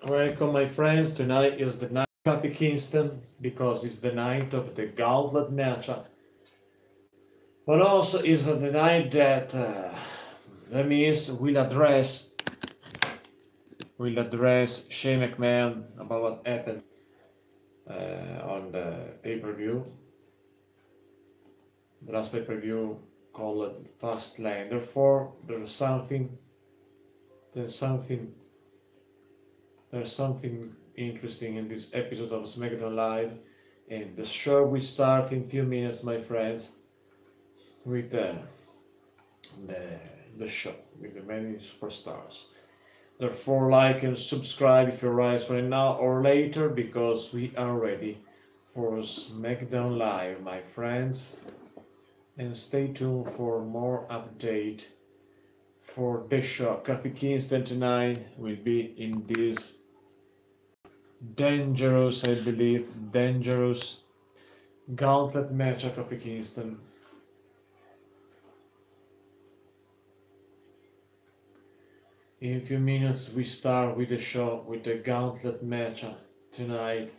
Welcome, my friends. Tonight is the night of Coffee Kingston because it's the night of the gauntlet matchup. But also is the night that The Miz will address Shane McMahon about what happened on the pay-per-view. The last pay-per-view called Fastlane. Therefore, there's something interesting in this episode of SmackDown Live, and the show will start in a few minutes, my friends, with the show, with the many superstars. Therefore, like and subscribe if you arrive right now or later, because we are ready for SmackDown Live, my friends. And stay tuned for more update for the show. Kofi Kingston tonight will be in this dangerous, I believe, dangerous gauntlet match at Kofi Kingston. In a few minutes we start with the show, with the gauntlet match tonight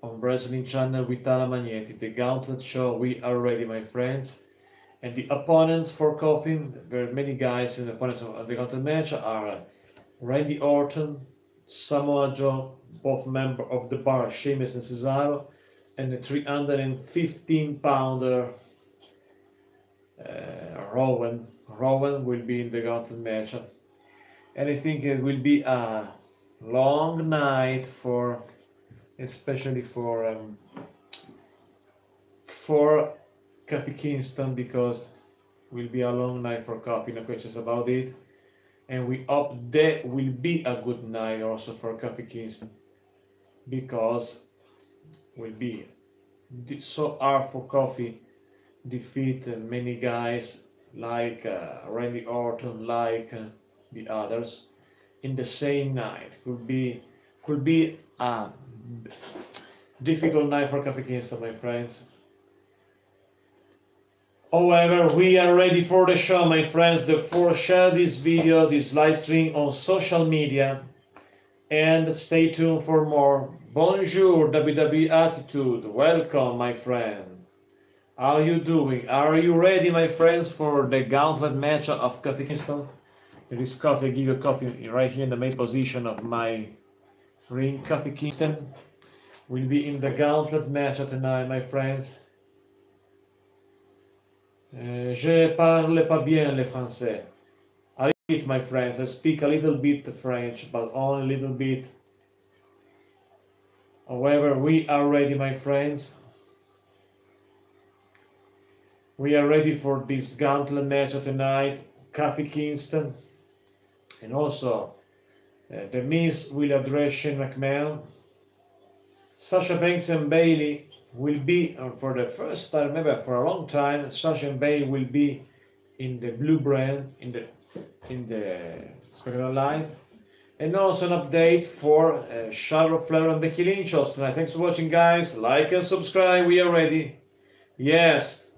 on Wrestling Channel with Tala Magnetti. The gauntlet show, we are ready, my friends. And the opponents for Kofi, there are many guys, and the opponents of the gauntlet match are Randy Orton, Samoa Joe, both members of the Bar, Sheamus and Cesaro, and the 315-pounder Rowan. Rowan will be in the gauntlet match. And I think it will be a long night especially for Kofi Kingston, because it will be a long night for Kofi, no questions about it. And we hope that will be a good night also for Kofi Kingston, because it will be so hard for Kofi defeat many guys like Randy Orton, like the others in the same night. Could be a difficult night for Kofi Kingston, my friends. However, we are ready for the show, my friends. Therefore, share this video, this live stream on social media, and stay tuned for more. Bonjour, WWE Attitude. Welcome, my friend. How are you doing? Are you ready, my friends, for the gauntlet match of Kofi Kingston? It is Kofi. I give you Kofi right here in the main position of my ring. Kofi Kingston will be in the gauntlet match tonight, my friends. Je parle pas bien le français. I repeat, my friends, I speak a little bit French, but only a little bit. However, we are ready, my friends. We are ready for this gauntlet match tonight. Kofi Kingston. And also, The Miz will address Shane McMahon. Sasha Banks and Bayley will be, for the first time ever, for a long time, Sasha and Bayley will be in the blue brand, in the SmackDown Live. And also an update for Charlotte Flair and Becky Lynch also tonight. Thanks for watching, guys. Like and subscribe. We are ready. Yes,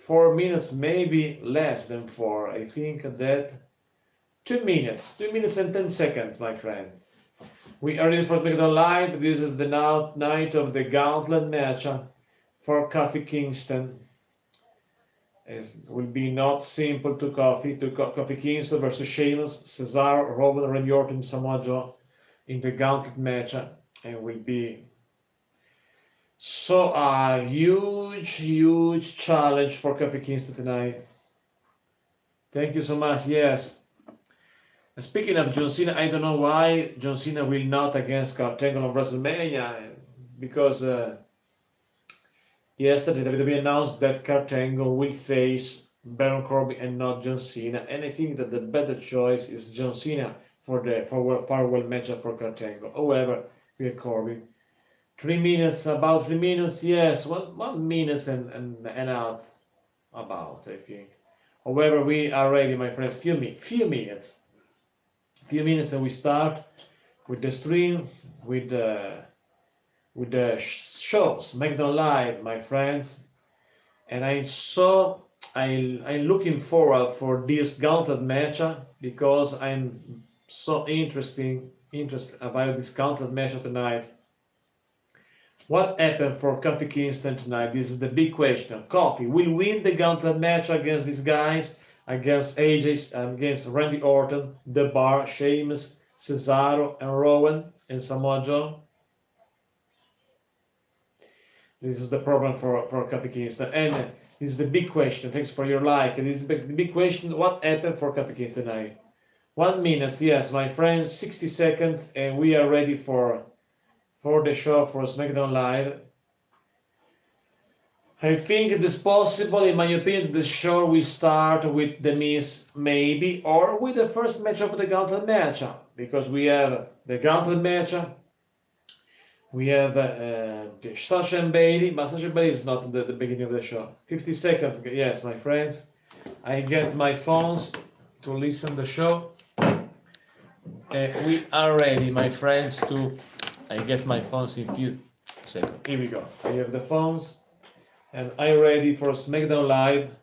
4 minutes, maybe less than 4. I think that 2 minutes and 10 seconds, my friend. We are ready for SmackDown Live. This is the night of the gauntlet match for Kofi Kingston. It will be not simple to Kofi Kingston versus Sheamus, Cesaro, Rowan, Randy Orton, Samoa Joe in the gauntlet match. And will be so a huge challenge for Kofi Kingston tonight. Thank you so much. Yes. Speaking of John Cena, I don't know why John Cena will not against Kurt Angle on WrestleMania, because yesterday WWE announced that Kurt Angle will face Baron Corbin and not John Cena, and I think that the better choice is John Cena for the farewell matchup for Kurt Angle. However, we have Corbin. 3 minutes, about 3 minutes, yes, 1 minute and a half, about, I think. However, we are ready, my friends. Few minutes and we start with the stream, with the show SmackDown Live, my friends. And I'm looking forward for this gauntlet match, because I'm so interesting about this gauntlet match of tonight. What happened for Kofi Kingston tonight? This is the big question. Kofi will win the gauntlet match against these guys, against AJ, against Randy Orton, The Bar, Sheamus, Cesaro, and Rowan, and Samoa Joe. This is the problem for Kofi Kingston. And this is the big question. Thanks for your like. And this is the big question. What happened for Kofi Kingston tonight? 1 minute, yes, my friends, 60 seconds, and we are ready for the show, for SmackDown Live. I think it is possible, in my opinion, the show will start with The Miz, maybe, or with the first match of the Gauntlet match, because we have the Gauntlet match, we have Sasha and Bailey, but Sasha and Bailey is not the beginning of the show. 50 seconds, yes, my friends. I get my phones to listen the show. We are ready, my friends, I get my phones in few seconds. Here we go. I have the phones, and I'm ready for SmackDown Live.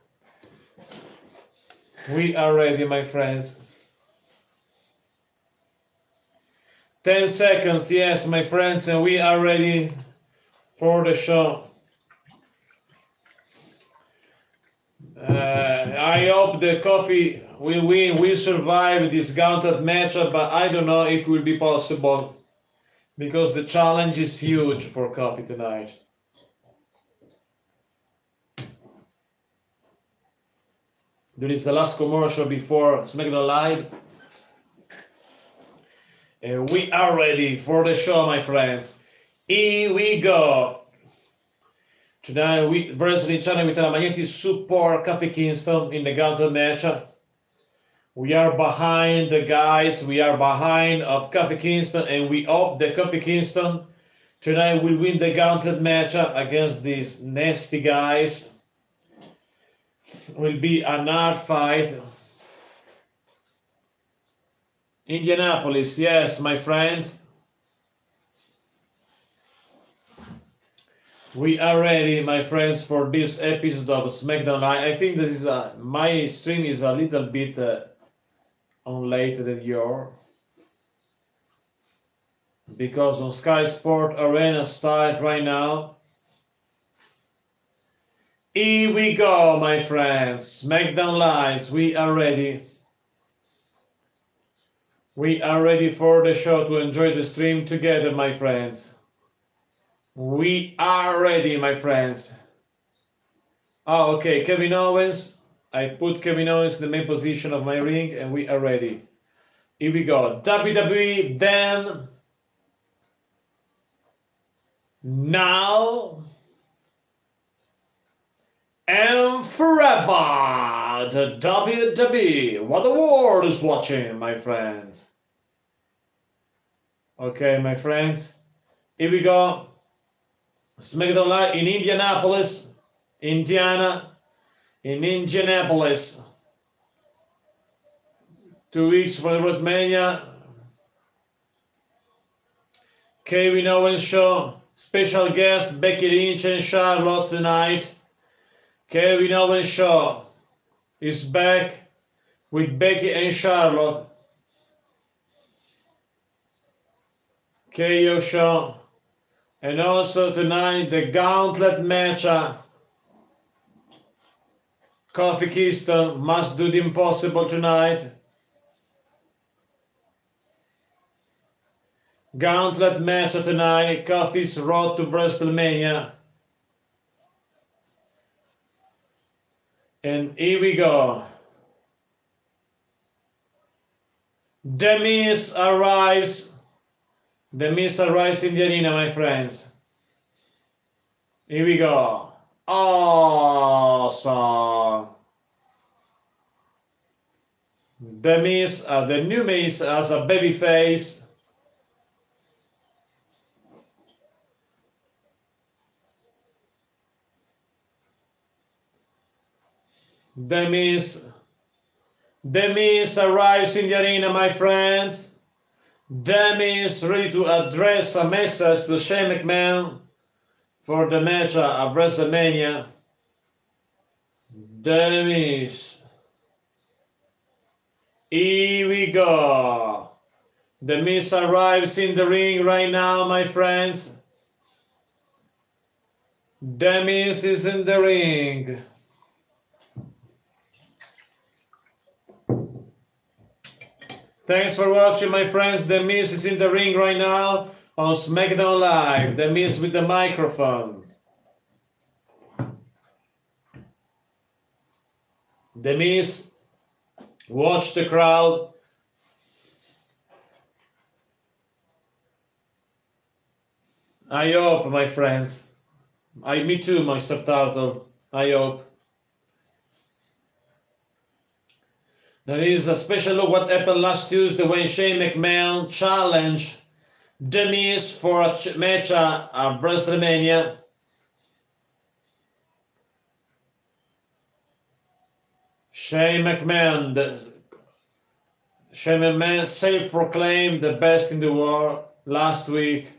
We are ready, my friends. 10 seconds, yes, my friends, and we are ready for the show. I hope the Kofi will win, will survive this gauntlet matchup, but I don't know if it will be possible, because the challenge is huge for Kofi tonight. There is the last commercial before SmackDown Live. And we are ready for the show, my friends. Here we go. Tonight, Wrestling Channel with Magnetic support Kofi Kingston in the gauntlet match. We are behind the guys. We are behind of Kofi Kingston, and we hope that Kofi Kingston tonight will win the gauntlet match against these nasty guys. Will be an hard fight. Indianapolis, yes, my friends. We are ready, my friends, for this episode of SmackDown Live. I think this is my stream is a little bit on later than yours, because on Sky Sport Arena start right now. Here we go, my friends. SmackDown Live. We are ready. We are ready for the show to enjoy the stream together, my friends. We are ready, my friends. Oh, okay, Kevin Owens. I put Kevin Owens in the main position of my ring, and we are ready. Here we go. WWE then. Now. And forever, the WWE. What the world is watching, my friends. Okay, my friends. Here we go. SmackDown Live in Indianapolis, Indiana, in Indianapolis. 2 weeks for the WrestleMania. Kevin Owens show. Special guest Becky Lynch and Charlotte tonight. Kevin Owens show is back with Becky and Charlotte. KO show. And also tonight the gauntlet match. Kofi Kingston must do the impossible tonight. Gauntlet match tonight. Kofi's road to WrestleMania. And here we go. The Miz arrives. The Miz arrives in the arena, my friends. Here we go. Awesome. The Miz, the new Miz as a baby face. The Miz arrives in the arena, my friends. The Miz ready to address a message to Shane McMahon for the match of WrestleMania. The Miz. Here we go. The Miz arrives in the ring right now, my friends. The Miz is in the ring. Thanks for watching, my friends. The Miz is in the ring right now on SmackDown Live. The Miz with the microphone. The Miz, watch the crowd. I hope, my friends. Me too, Mr. Turtle. I hope. There is a special look what happened last Tuesday when Shane McMahon challenged The Miz for a match at WrestleMania. Shane McMahon self-proclaimed the best in the world last week.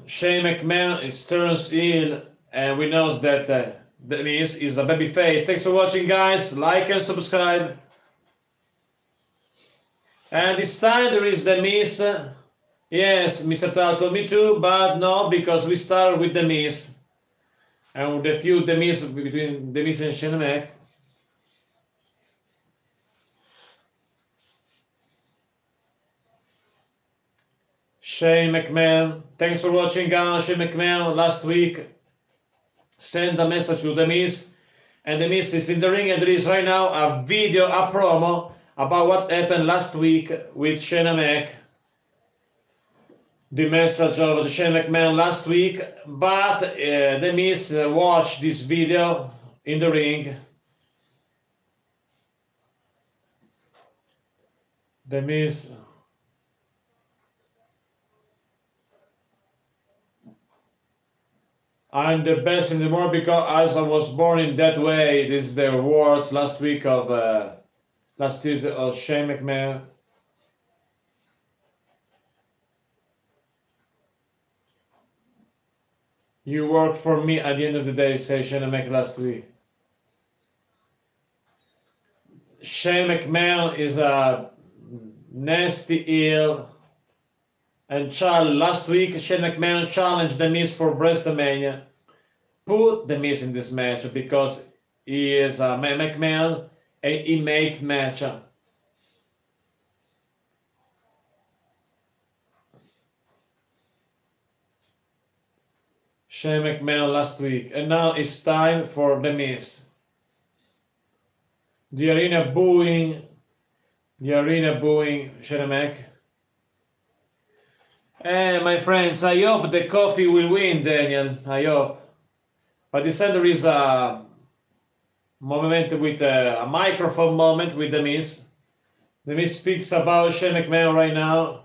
Shane McMahon turns heel, and we know that The Miz is a babyface. Thanks for watching, guys. Like and subscribe. And this time there is The Miz. Yes, Mr. Turtle, me too, but no, because we start with The Miz. And the feud between The Miz and Shane McMahon. Shane McMahon. Thanks for watching, guys. Shane McMahon last week sent a message to The Miz, and The Miz is in the ring, and there is right now a video, a promo about what happened last week with Shane McMahon. The message of Shane McMahon last week, but The Miz watched this video in the ring. The Miz. I'm the best in the world because I was born in that way. This is the words last week of last Tuesday of Shane McMahon. You work for me at the end of the day, say Shane McMahon last week. Shane McMahon is a nasty heel. And last week, Shane McMahon challenged The Miz for WrestleMania. Put The Miz in this match because he is a McMahon and he makes match. Shane McMahon last week. And now it's time for The Miz. The arena booing Shane McMahon. My friends, I hope the coffee will win, Daniel. I hope. But instead there is a moment with a microphone moment with The Miz. The Miz speaks about Shane McMahon right now.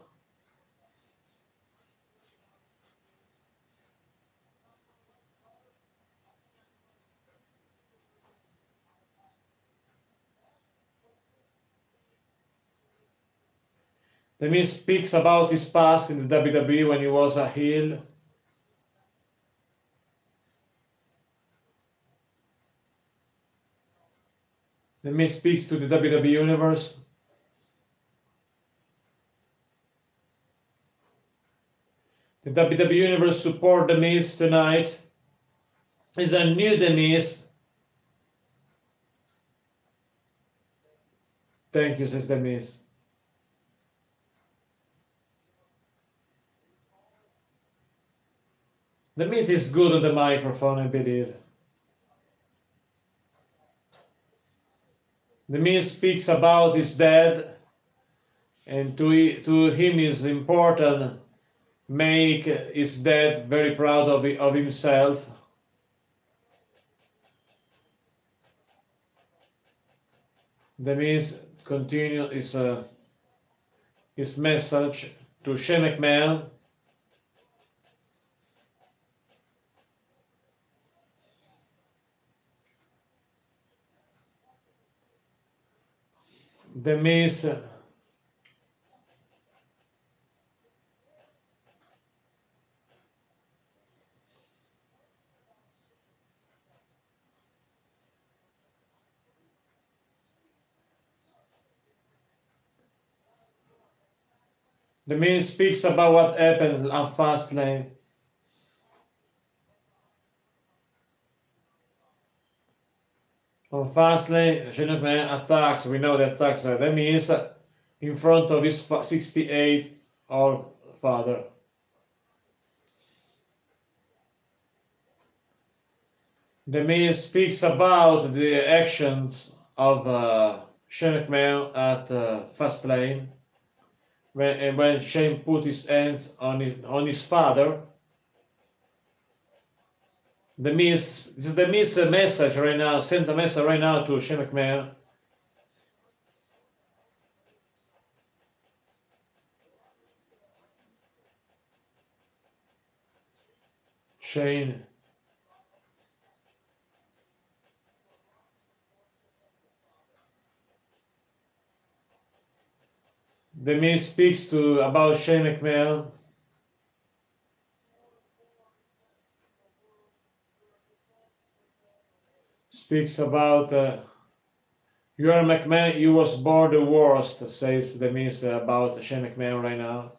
The Miz speaks about his past in the WWE when he was a heel. The Miz speaks to the WWE Universe. The WWE Universe support The Miz tonight. It's a new The Miz. Thank you, says The Miz. The Miz is good on the microphone, I believe. The Miz speaks about his dad, and to him is important make his dad very proud of himself. The Miz continues his message to Shane McMahon. The Miz The Miz speaks about what happened on Fastlane. On Fastlane, Shane McMahon attacks. We know that attacks The Miz in front of his 68-year-old father. The Miz speaks about the actions of Shane McMahon at Fastlane when Shane put his hands on his father. This is the Miz message right now. Send a message right now to Shane McMahon. Shane. The Miz speaks about Shane McMahon. Speaks about you are McMahon, you was born the worst, says The Miz about Shane McMahon right now.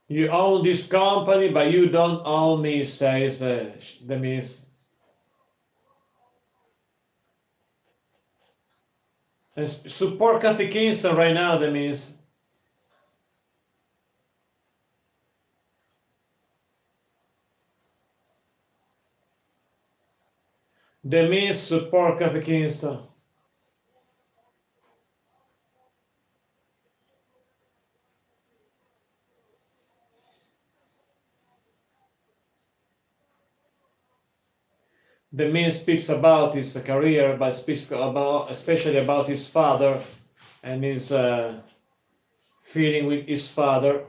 You own this company, but you don't own me, says The Miz. And support Kofi Kingston right now, The Miz. The Miz support Kofi Kingston. The Miz speaks about his career, but speaks about, especially about his father and his feeling with his father.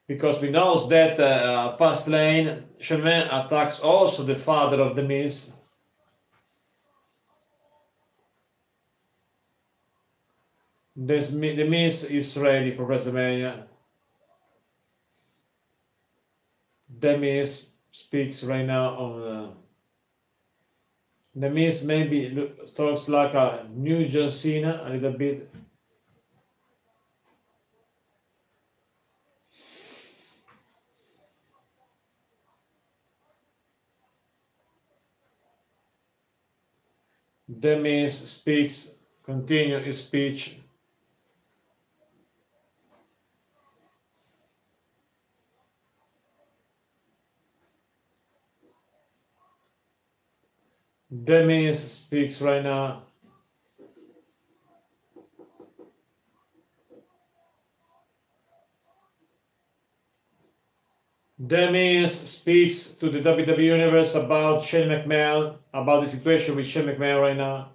Because we know that Fastlane, Shane McMahon attacks also the father of The Miz. The Miz is ready for WrestleMania. The Miz speaks right now on The Miz maybe talks like a new John Cena a little bit. The Miz speaks, continue his speech. The Miz speaks right now. The Miz speaks to the WWE Universe about Shane McMahon, about the situation with Shane McMahon right now.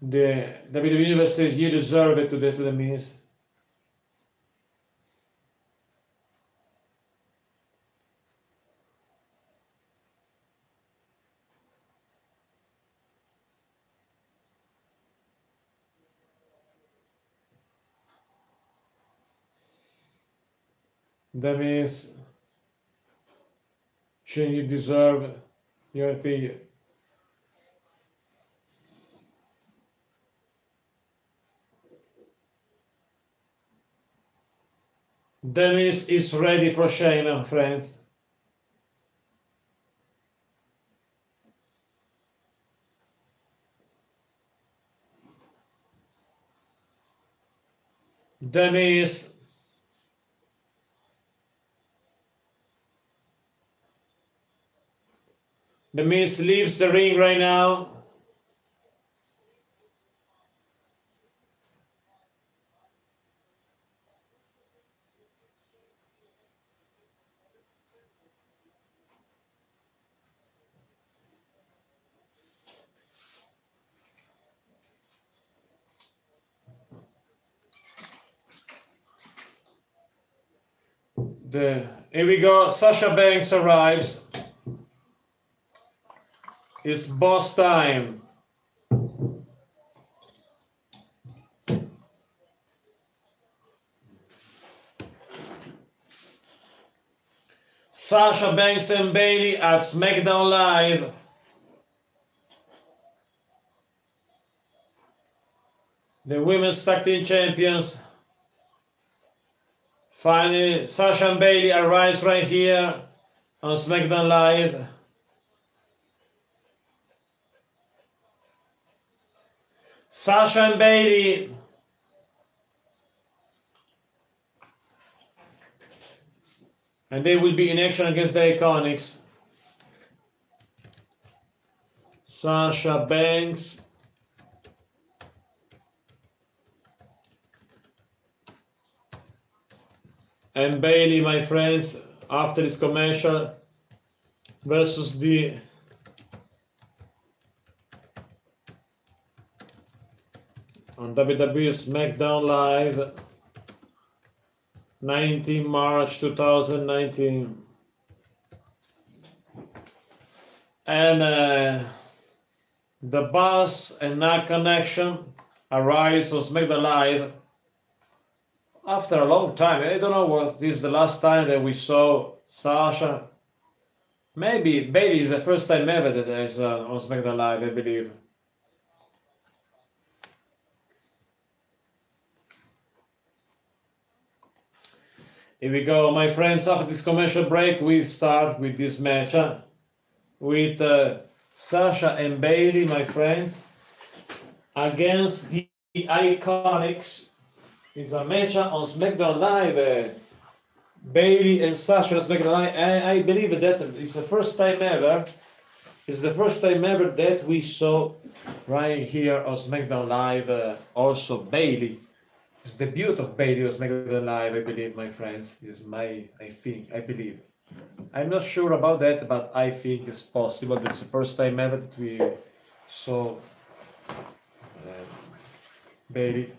The WWE Universe says you deserve it to the Miz. The Miz, Shane, you deserve your figure. The Miz is ready for Shane, my friends. The Miz. The Miz leaves the ring right now. Here we go, Sasha Banks arrives. It's boss time. Sasha Banks and Bayley at SmackDown Live. The Women's Tag Team Champions. Finally, Sasha and Bayley arrives right here on SmackDown Live. Sasha and Bayley. And they will be in action against the Iconics. Sasha Banks. And Bayley, my friends, after this commercial, versus the on WWE SmackDown Live, 19 March 2019. And the Boss and Knack connection arrives on SmackDown Live after a long time. I don't know what is the last time that we saw Sasha. Maybe Bayley is the first time ever that is on SmackDown Live, I believe. Here we go, my friends. After this commercial break, we start with this match with Sasha and Bayley, my friends, against the Iconics. It's a match on SmackDown Live. Bayley and Sasha on SmackDown Live. I believe that it's the first time ever. It's the first time ever that we saw right here on SmackDown Live also Bayley. It's the debut of Bayley on SmackDown Live, I believe, my friends. This is I believe. I'm not sure about that, but I think it's possible. It's the first time ever that we saw Bayley.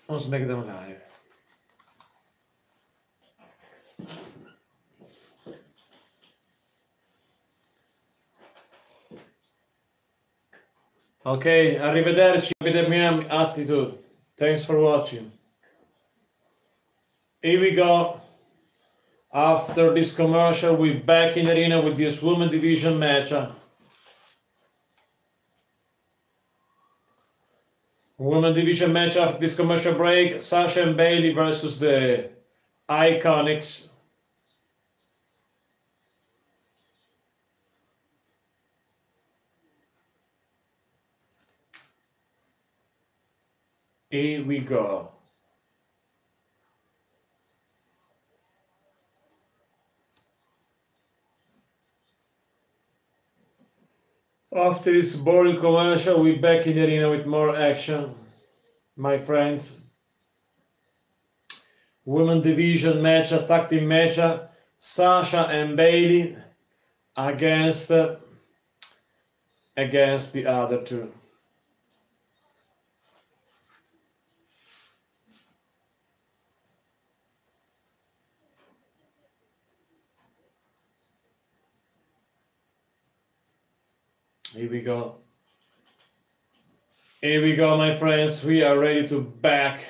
On SmackDown Live. Ok, arrivederci, vediamo attitude. Thanks for watching. Here we go. After this commercial, we're back in the arena with this women division match. Women division match after this commercial break. Sasha and Bayley versus the Iconics. Here we go. After this boring commercial, we're back in the arena with more action, my friends. Women division match, tag team match, Sasha and Bayley against the other two. Here we go. Here we go, my friends. We are ready to back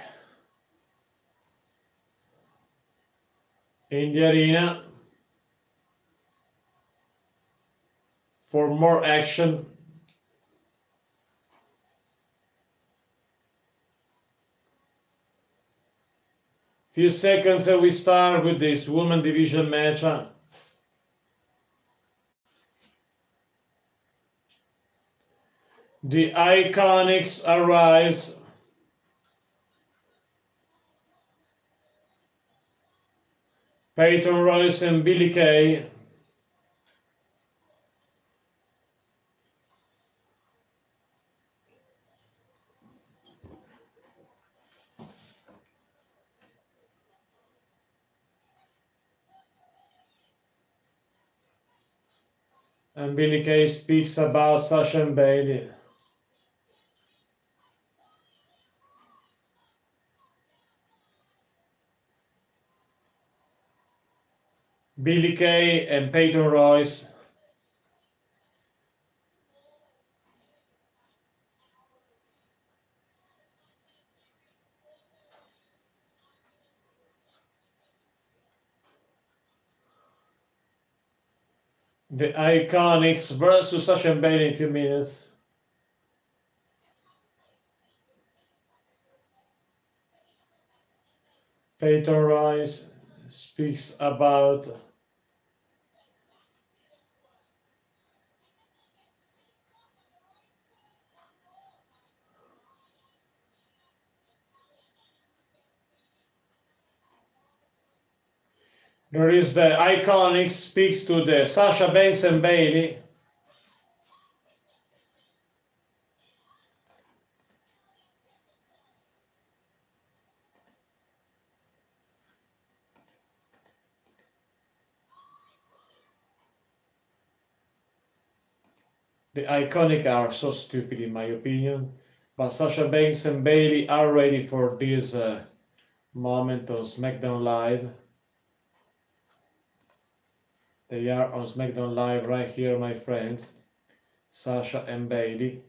in the arena for more action. Few seconds and we start with this women division match. The Iconics arrives. Peyton Royce and Billie Kay. And Billie Kay speaks about Sasha and Bayley. Billie Kay and Peyton Royce. The Iconics versus Sasha and Bayley in a few minutes. Peyton Royce speaks about there is the Iconics speaks to the Sasha Banks and Bayley. The Iconic are so stupid in my opinion, but Sasha Banks and Bayley are ready for this moment on SmackDown Live. They are on SmackDown Live right here, my friends. Sasha and Bayley.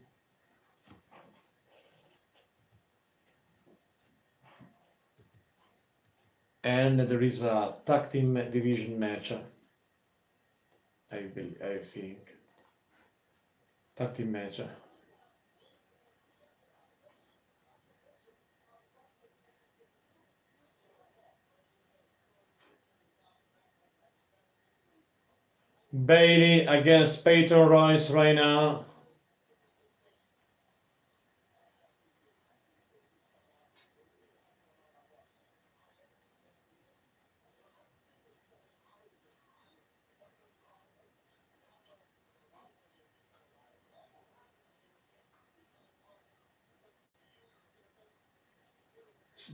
And there is a tag team division match. I think. Tag team match. Bayley against Peyton Royce right now.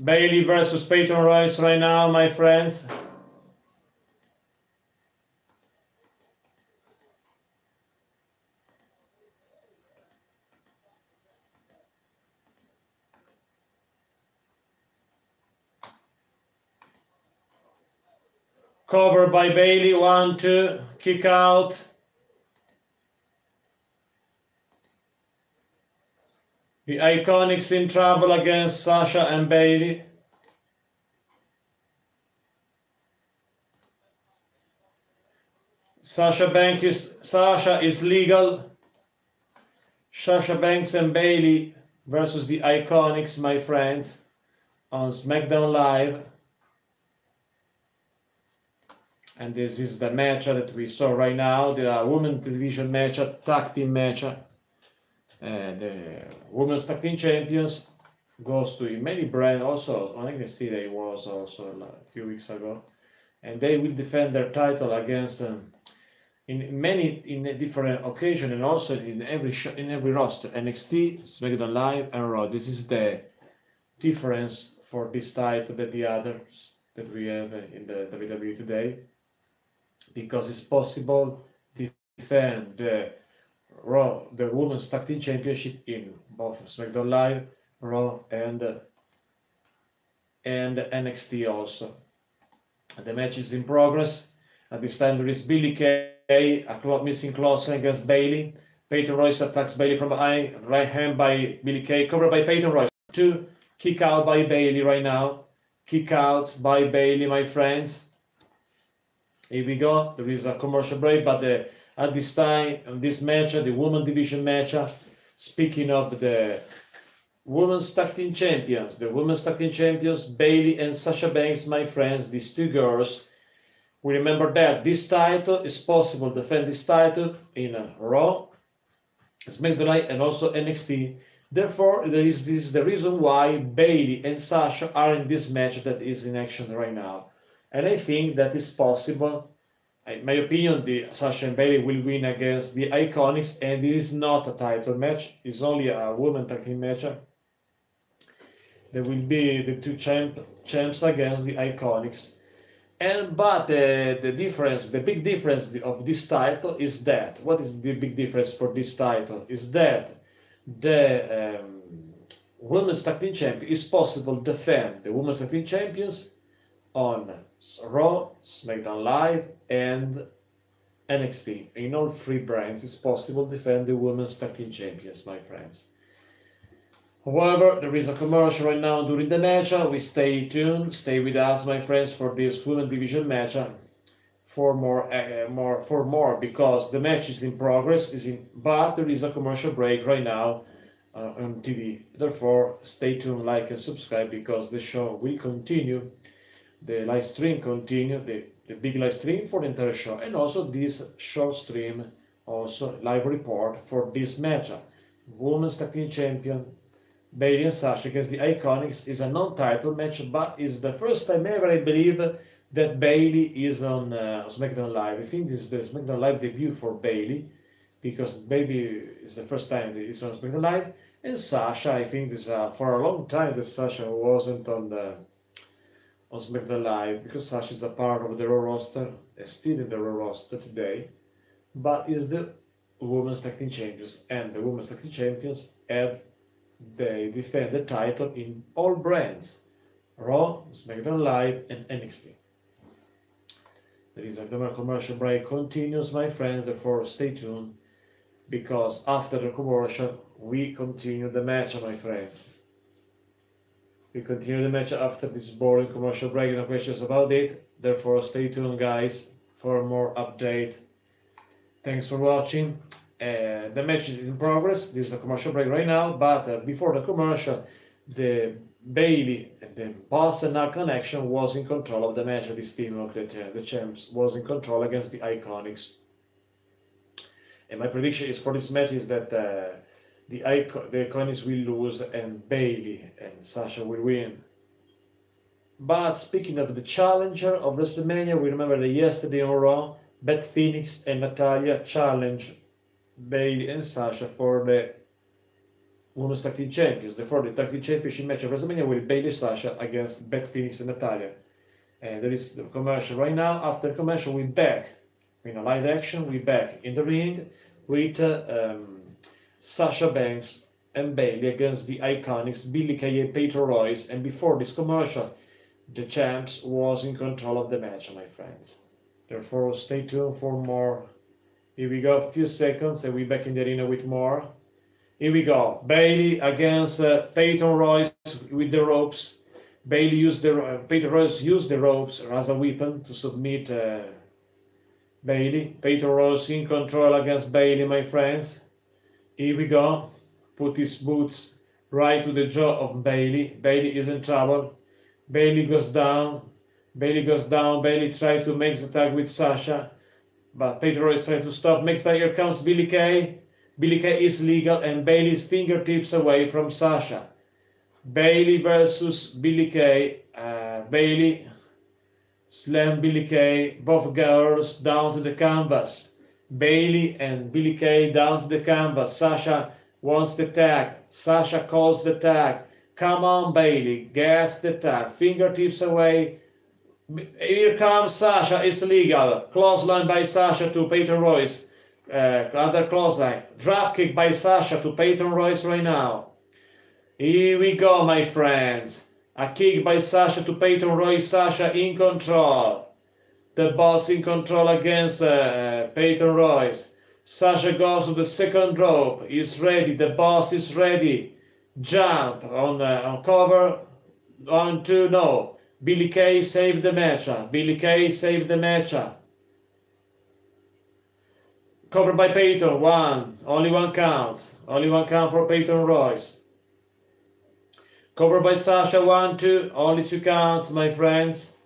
Bayley versus Peyton Royce right now, my friends. Cover by Bayley, 1, 2, kick out. The Iconics in trouble against Sasha and Bayley. Sasha is legal. Sasha Banks and Bayley versus the Iconics, my friends, on SmackDown Live. And this is the match that we saw right now, the women's division match, tag team match. The women's tag team champions goes to many brands also. On NXT they was also a few weeks ago, and they will defend their title against in different occasions and also in every roster. NXT, SmackDown Live, and Raw. This is the difference for this title that the others that we have in the WWE today, because it's possible to defend the Raw, the Women's Tag Team Championship in both SmackDown Live, Raw, and NXT also. The match is in progress. At this time there is Billie Kay, a missing clause against Bayley. Peyton Royce attacks Bayley from behind, right hand by Billie Kay, covered by Peyton Royce. 2, kick out by Bayley right now. Kick out by Bayley, my friends. Here we go. There is a commercial break, but at this time, on this match, the women's division match, speaking of the women's tag team champions, Bayley and Sasha Banks, my friends, these two girls, we remember that this title is possible to defend this title in Raw, SmackDown Live, and also NXT. Therefore, this is the reason why Bayley and Sasha are in this match that is in action right now. And I think that is possible. In my opinion, the Sasha and Bayley will win against the Iconics, and this is not a title match. It's only a women's tag team match. There will be the two champs against the Iconics. But the big difference of this title is that, what is the big difference for this title? Is that the women's tag team champion is possible to defend the women's tag team champions on Raw, SmackDown Live, and NXT. In all three brands, it's possible to defend the Women's Tag Team Champions, my friends. However, there is a commercial right now during the match. We stay tuned, stay with us, my friends, for this Women's Division match. For more, because the match is in progress, but there is a commercial break right now on TV. Therefore, stay tuned, like and subscribe, because the show will continue, the live stream continue, the big live stream for the entire show, and also this short stream, also live report for this match. Women's Tag Team Champion Bayley and Sasha against the Iconics is a non-title match, but is the first time ever, I believe, that Bayley is on SmackDown Live. I think this is the SmackDown Live debut for Bayley, because Bayley is the first time that it's on SmackDown Live. And Sasha, I think this for a long time that Sasha wasn't on SmackDown Live, because Sasha is a part of the Raw roster, still in the Raw roster today, but is the Women's Tag Team Champions, and the Women's Tag Team Champions they defend the title in all brands, Raw, SmackDown Live, and NXT. There is a commercial break continues, my friends, therefore stay tuned, because after the commercial we continue the match, my friends. We continue the match after this boring commercial break, no questions about it, therefore stay tuned, guys, for more update. Thanks for watching. The match is in progress. This is a commercial break right now, but before the commercial, the Bayley and the Boss and Now Connection was in control of the match. This team of the champs was in control against the Iconics. And my prediction is for this match is that the Iconics will lose and Bayley and Sasha will win. But speaking of the challenger of WrestleMania, we remember that yesterday on Raw, Beth Phoenix and Natalya challenged Bayley and Sasha for the Women's Tag Team Champions. Therefore, the Tag Team Championship match of WrestleMania will be Bayley and Sasha against Beth Phoenix and Natalya. And there is the commercial right now. After the commercial, we're back in a live action. We're back in the ring with Sasha Banks and Bayley against the Iconics, Billie Kay and Peyton Royce. And before this commercial, the champs was in control of the match, my friends. Therefore, stay tuned for more. Here we go, a few seconds, and we're back in the arena with more. Here we go. Bayley against Peyton Royce with the ropes. Peyton Royce used the ropes as a weapon to submit Bayley. Peyton Royce in control against Bayley, my friends. Here we go. Put his boots right to the jaw of Bayley. Bayley is in trouble. Bayley goes down. Bayley goes down. Bayley tried to make the tag with Sasha, but Peyton Royce trying to stop. Next time, here comes Billie Kay. Billie Kay is legal, and Bayley's fingertips away from Sasha. Bayley versus Billie Kay. Bayley slam Billie Kay. Both girls down to the canvas. Bayley and Billie Kay down to the canvas. Sasha wants the tag. Sasha calls the tag. Come on, Bayley. Gets the tag. Fingertips away. Here comes Sasha. It's legal. Clothesline by Sasha to Peyton Royce. Other clothesline. Drop kick by Sasha to Peyton Royce right now. Here we go, my friends. A kick by Sasha to Peyton Royce. Sasha in control. The Boss in control against Peyton Royce. Sasha goes to the second rope. He's ready. The Boss is ready. Jump on cover. 1, 2, no. Billie Kay saved the match. Billie Kay saved the match. Covered by Peyton. 1. Only 1 counts. Only 1 count for Peyton Royce. Covered by Sasha. 1, 2. Only 2 counts, my friends.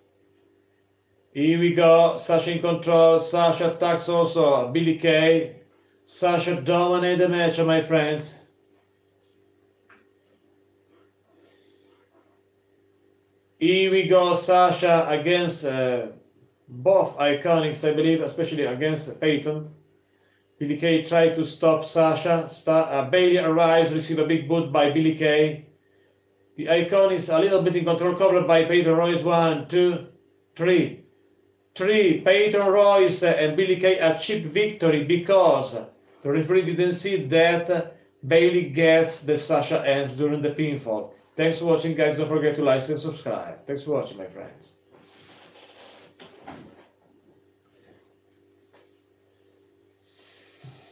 Here we go. Sasha in control. Sasha attacks also Billie Kay. Sasha dominated the match, my friends. Here we go, Sasha against both Iconics, I believe, especially against Peyton. Billie Kay tried to stop Sasha. Bayley arrives, receive a big boot by Billie Kay. The Iconics a little bit in control, covered by Peyton Royce. 1, 2, 3. 3. Peyton Royce and Billie Kay a cheap victory because the referee didn't see that Bayley gets the Sasha ends during the pinfall. Thanks for watching, guys. Don't forget to like and subscribe. Thanks for watching, my friends.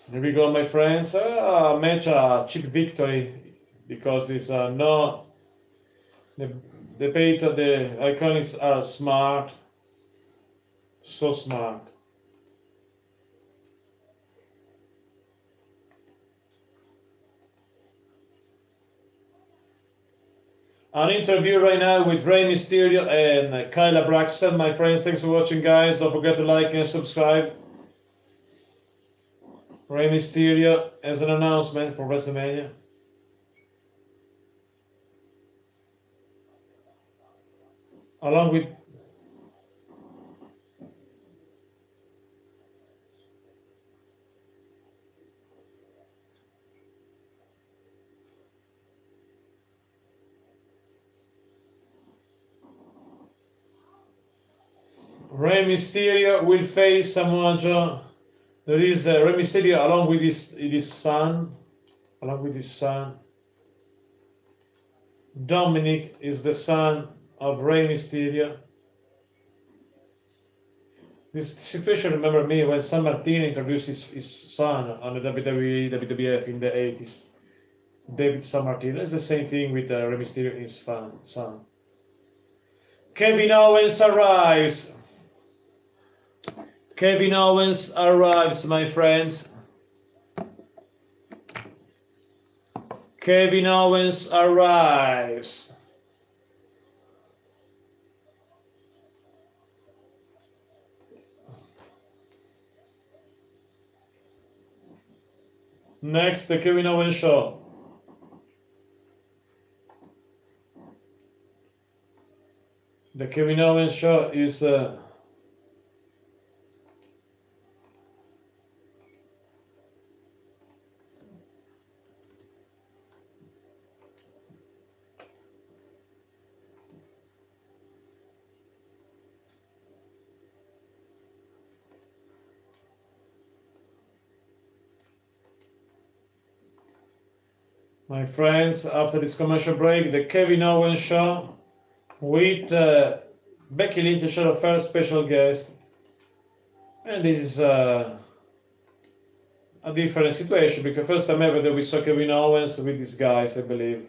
Here we go, my friends. Match a cheap victory because it's no. The beta, the iconics are smart, so smart. An interview right now with Rey Mysterio and Kyla Braxton. My friends, thanks for watching, guys. Don't forget to like and subscribe. Rey Mysterio as an announcement for WrestleMania. Along with Rey Mysterio will face Samoa Joe. There is Rey Mysterio along with his son. Dominic is the son of Rey Mysterio. This situation remember me when San Martin introduced his son on the WWE, WWF in the 80s. David San Martin. It's the same thing with Rey Mysterio and his son. Kevin Owens arrives. Kevin Owens arrives, my friends. Kevin Owens arrives. Next, the Kevin Owens show. The Kevin Owens show is my friends, after this commercial break, the Kevin Owens show with Becky Lynch and Charlotte Flair special guest. And this is a different situation because first time ever that we saw Kevin Owens with these guys, I believe.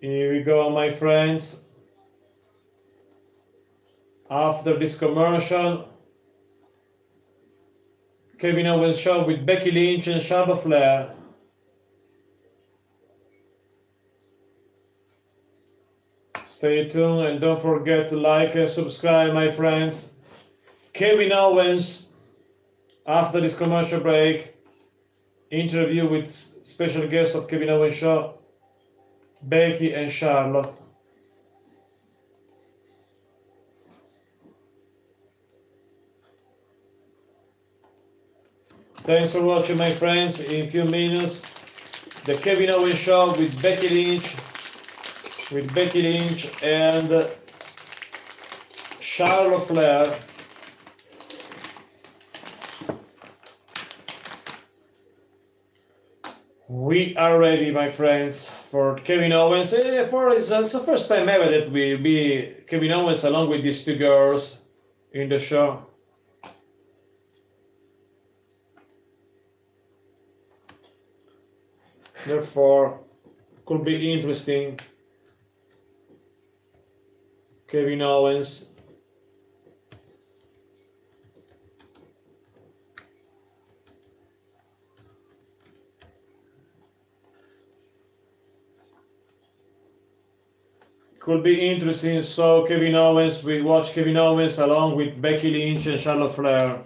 Here we go, my friends. After this commercial, Kevin Owens show with Becky Lynch and Charlotte Flair. Stay tuned and don't forget to like and subscribe, my friends. Kevin Owens, after this commercial break, interview with special guest of Kevin Owens show, Becky and Charlotte. Thanks for watching, my friends. In a few minutes, the Kevin Owens show with Becky Lynch and Charlotte Flair. We are ready, my friends, for Kevin Owens. It's the first time ever that we be Kevin Owens along with these two girls in the show. Therefore, could be interesting. Kevin Owens. Could be interesting. So Kevin Owens, we watch Kevin Owens along with Becky Lynch and Charlotte Flair.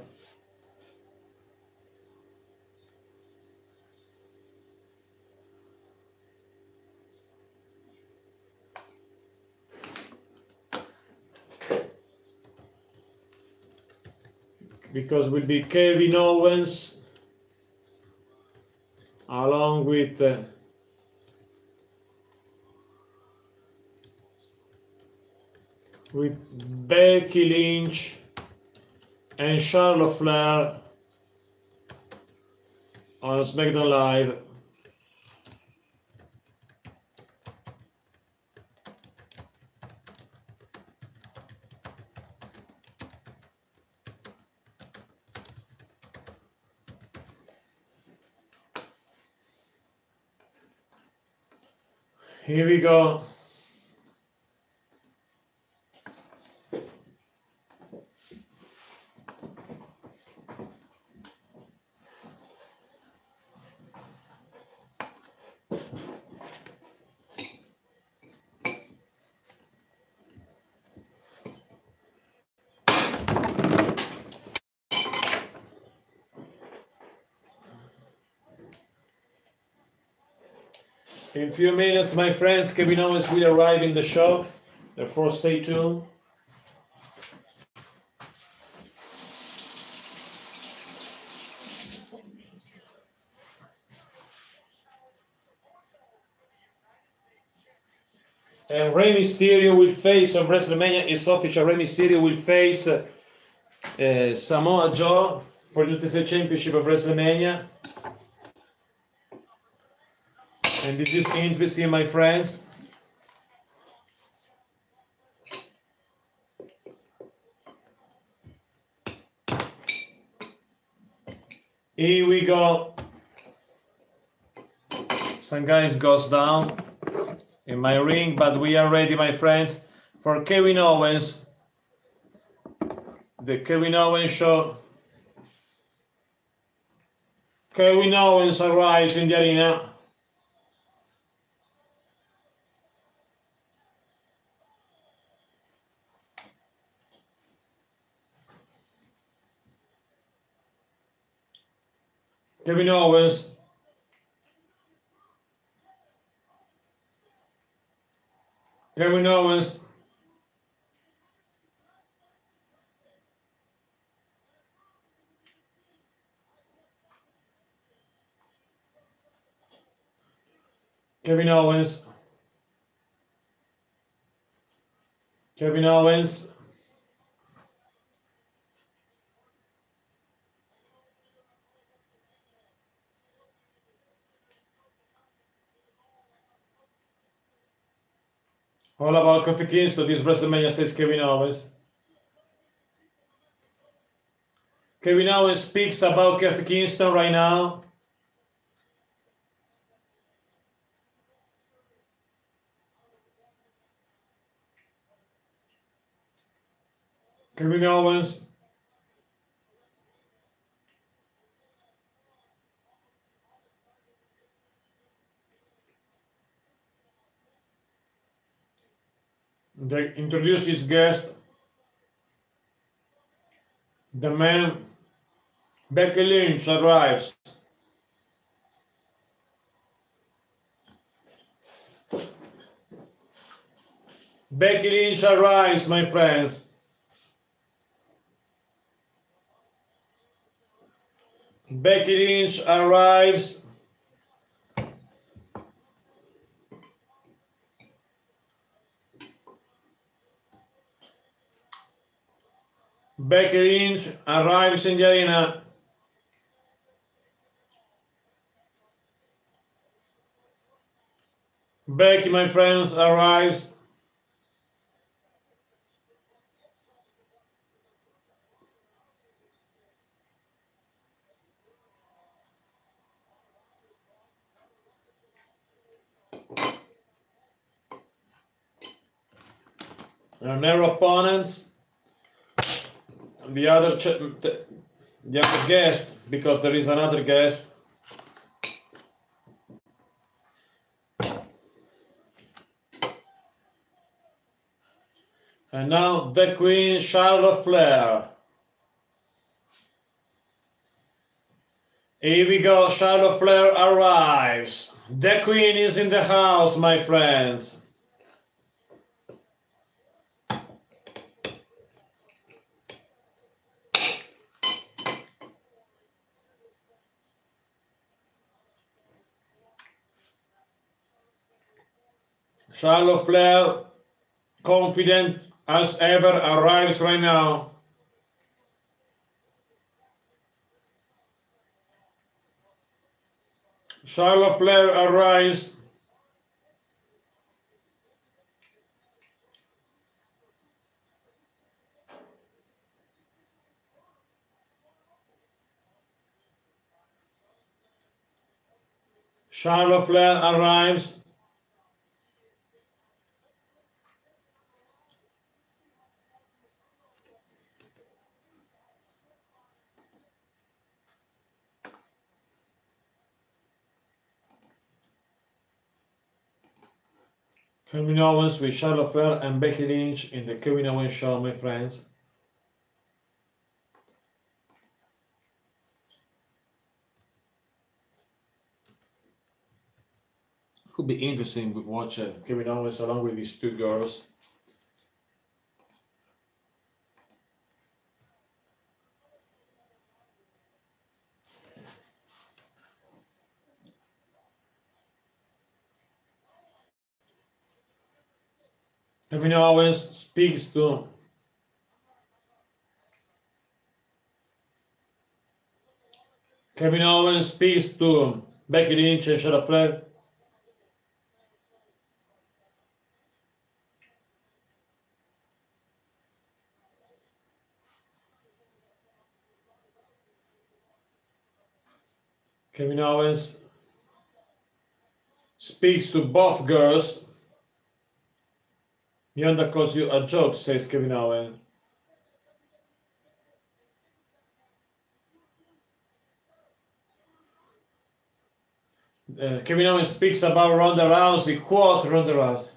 Because will be Kevin Owens along with Becky Lynch and Charlotte Flair on SmackDown Live. Here we go. In a few minutes, my friends, Kevin Owens will arrive in the show, therefore stay tuned. And Rey Mysterio will face on WrestleMania, it's official, Rey Mysterio will face Samoa Joe for the United States Championship of WrestleMania. And this is interesting, my friends. Here we go. Some guys goes down in my ring, but we are ready, my friends, for Kevin Owens. The Kevin Owens show. Kevin Owens arrives in the arena. Kevin Owens. Kevin Owens. Kevin Owens. Kevin Owens. All about Kofi Kingston, this WrestleMania says Kevin Owens. Kevin Owens speaks about Kofi Kingston right now. Kevin Owens. They introduce his guest, the man. Becky Lynch arrives. Becky Lynch arrives, my friends. Becky Lynch arrives. Becky Lynch arrives in the arena. Becky, my friends, arrives. And their opponents, the other guest, because there is another guest. And now the Queen, Charlotte Flair. Here we go, Charlotte Flair arrives. The Queen is in the house, my friends. Charlotte Flair, confident as ever, arrives right now. Charlotte Flair arrives. Charlotte Flair arrives. Kevin Owens with Charlotte Flair and Becky Lynch in the Kevin Owens show, my friends. Could be interesting to watch Kevin Owens along with these two girls. Kevin Owens speaks to Becky Lynch and Charlotte Flair. Kevin Owens speaks to both girls. Yonda calls you a joke, says Kevin Owens. Kevin Owens speaks about Ronda Rousey, quote Ronda Rousey.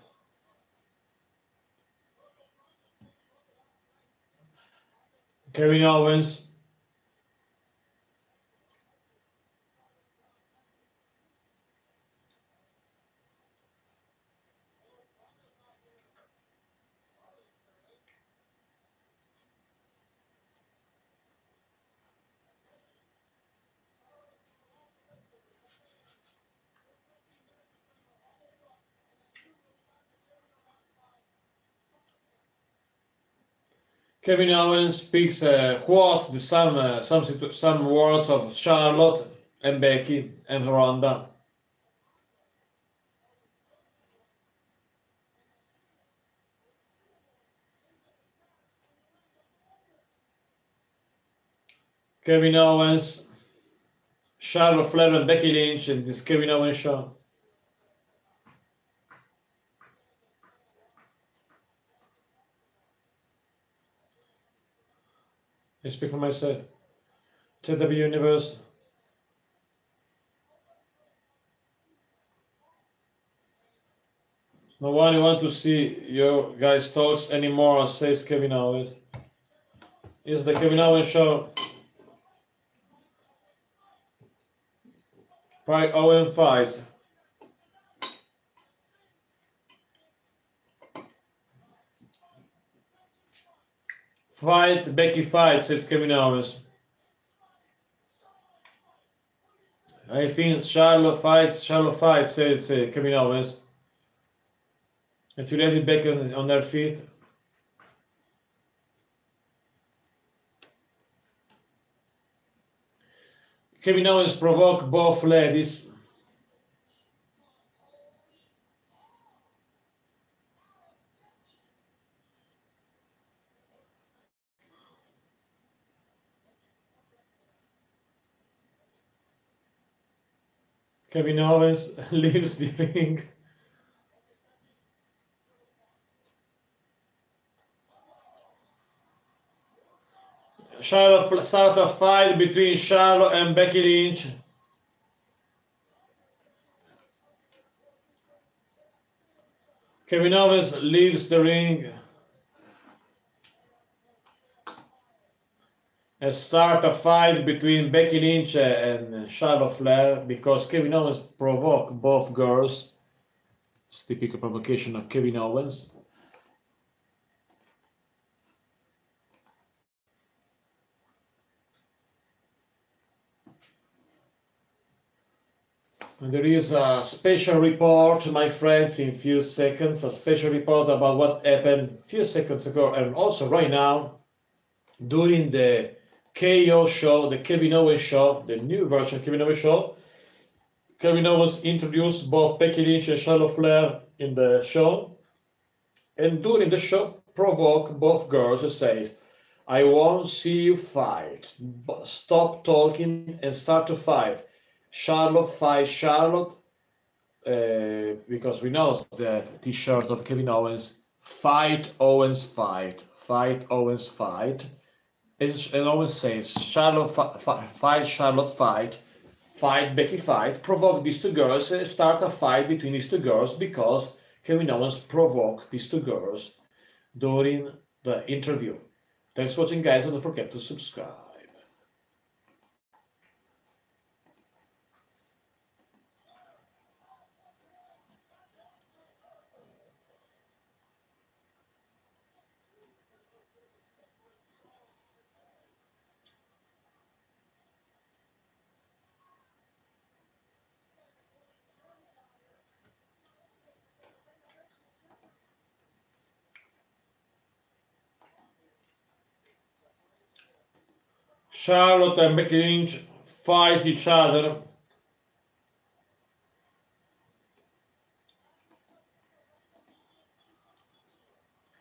Kevin Owens speaks, quote some words of Charlotte and Becky and Ronda. Kevin Owens, Charlotte Flair and Becky Lynch in this Kevin Owens show. I speak for myself. WWE Universe. No one want to see your guys' talks anymore, says Kevin Owens. It's the Kevin Owens show. 5-0-5. Fight, Becky fight, says Kevin Owens. I think Charlotte fight, says Kevin Owens. And you let it back on their feet. Kevin Owens provoked both ladies. Kevin Owens leaves the ring. Charlotte start a fight between Charlotte and Becky Lynch. Kevin Owens leaves the ring and start a fight between Becky Lynch and Charlotte Flair because Kevin Owens provoked both girls. It's typical provocation of Kevin Owens. And there is a special report, my friends, in few seconds, a special report about what happened a few seconds ago and also right now during the KO show, the Kevin Owens show, the new version of Kevin Owens show. Kevin Owens introduced both Becky Lynch and Charlotte Flair in the show, and during the show provoked both girls and says, I won't see you fight, but stop talking and start to fight. Charlotte fight Charlotte, because we know that t-shirt of Kevin Owens, fight Owens fight, fight Owens fight, and Owens says Charlotte fight Charlotte fight Becky fight, provoke these two girls and start a fight between these two girls because Kevin Owens provoked these two girls during the interview. Thanks for watching, guys, and don't forget to subscribe. Charlotte and Becky Lynch fight each other.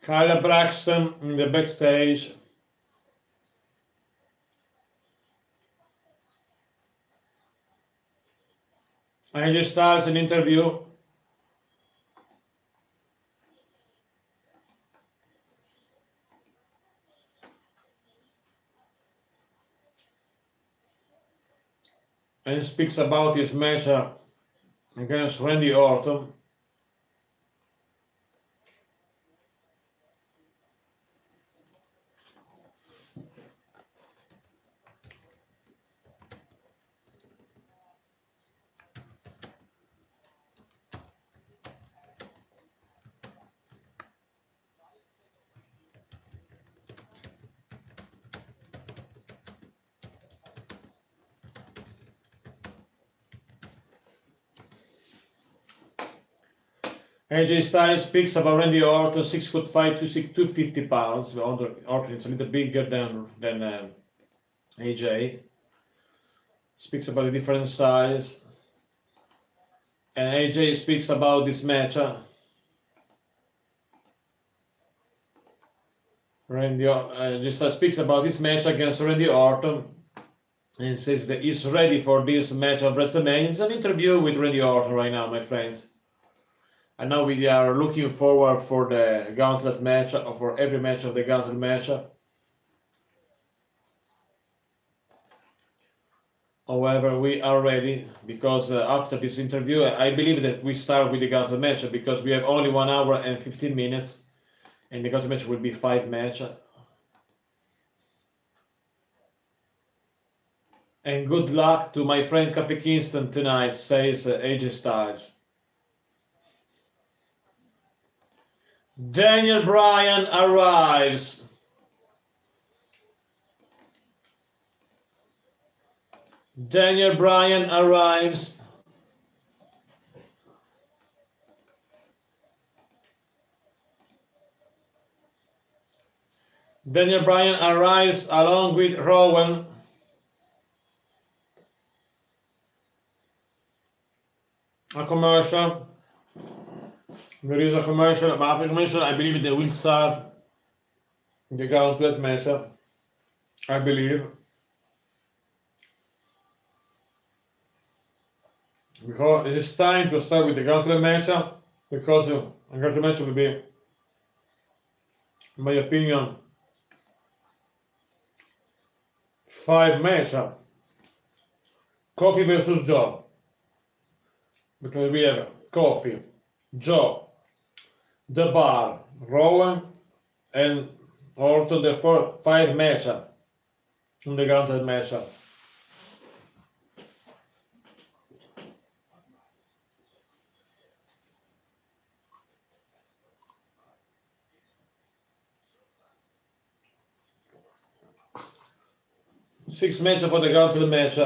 Kyla Braxton in the backstage. AJ Styles an interview. And speaks about his match against Randy Orton. AJ Styles speaks about Randy Orton, 6'5", 250 pounds. Orton is a little bigger than AJ. Speaks about the different size. And AJ speaks about this match. AJ Styles speaks about this match against Randy Orton and says that he's ready for this match of WrestleMania. It's an interview with Randy Orton right now, my friends. And now we are looking forward for the gauntlet match, or for every match of the gauntlet match. However, we are ready because after this interview, I believe that we start with the gauntlet match because we have only 1 hour and 15 minutes, and the gauntlet match will be 5 matches. And good luck to my friend Kofi Kingston tonight, says AJ Styles. Daniel Bryan arrives. Daniel Bryan arrives. Daniel Bryan arrives along with Rowan. A commercial. There is a commercial, but after the commercial, I believe they will start the gauntlet match. I believe. Because it is time to start with the gauntlet match, because the gauntlet match will be, in my opinion, 5 matches. Kofi versus Joe. Because we have Kofi, Joe, The Bar, Rowan, and Orton, the 5 matches in the gauntlet match. Six matches for the gauntlet match.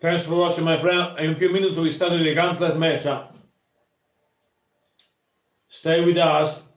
Thanks for watching, my friend. In a few minutes we start the gauntlet match. Stay with us.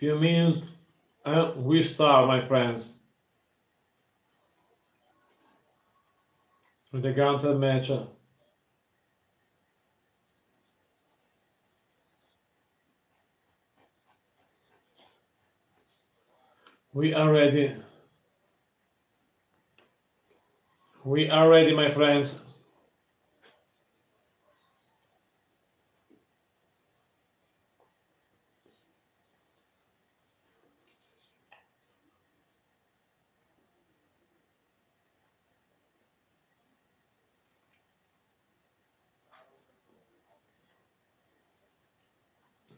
Few minutes and we start, my friends, with the gauntlet match. We are ready. We are ready, my friends.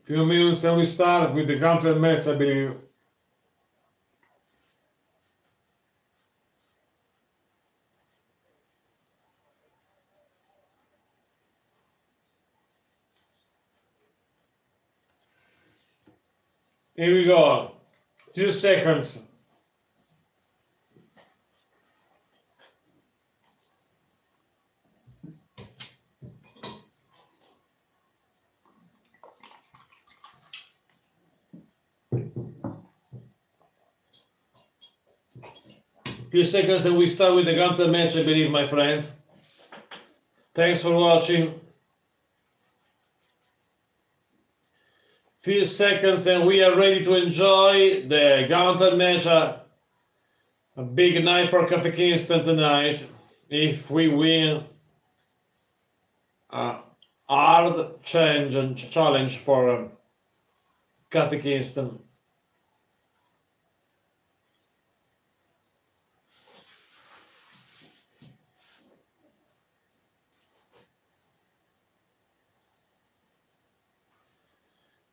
Few minutes and we start with the gauntlet match, I believe. Here we go. 2 seconds. Few seconds and we start with the gauntlet match, I believe, my friends. Thanks for watching. Few seconds and we are ready to enjoy the gauntlet match. A big night for Kofi Kingston tonight. If we win, a hard challenge for Kofi Kingston.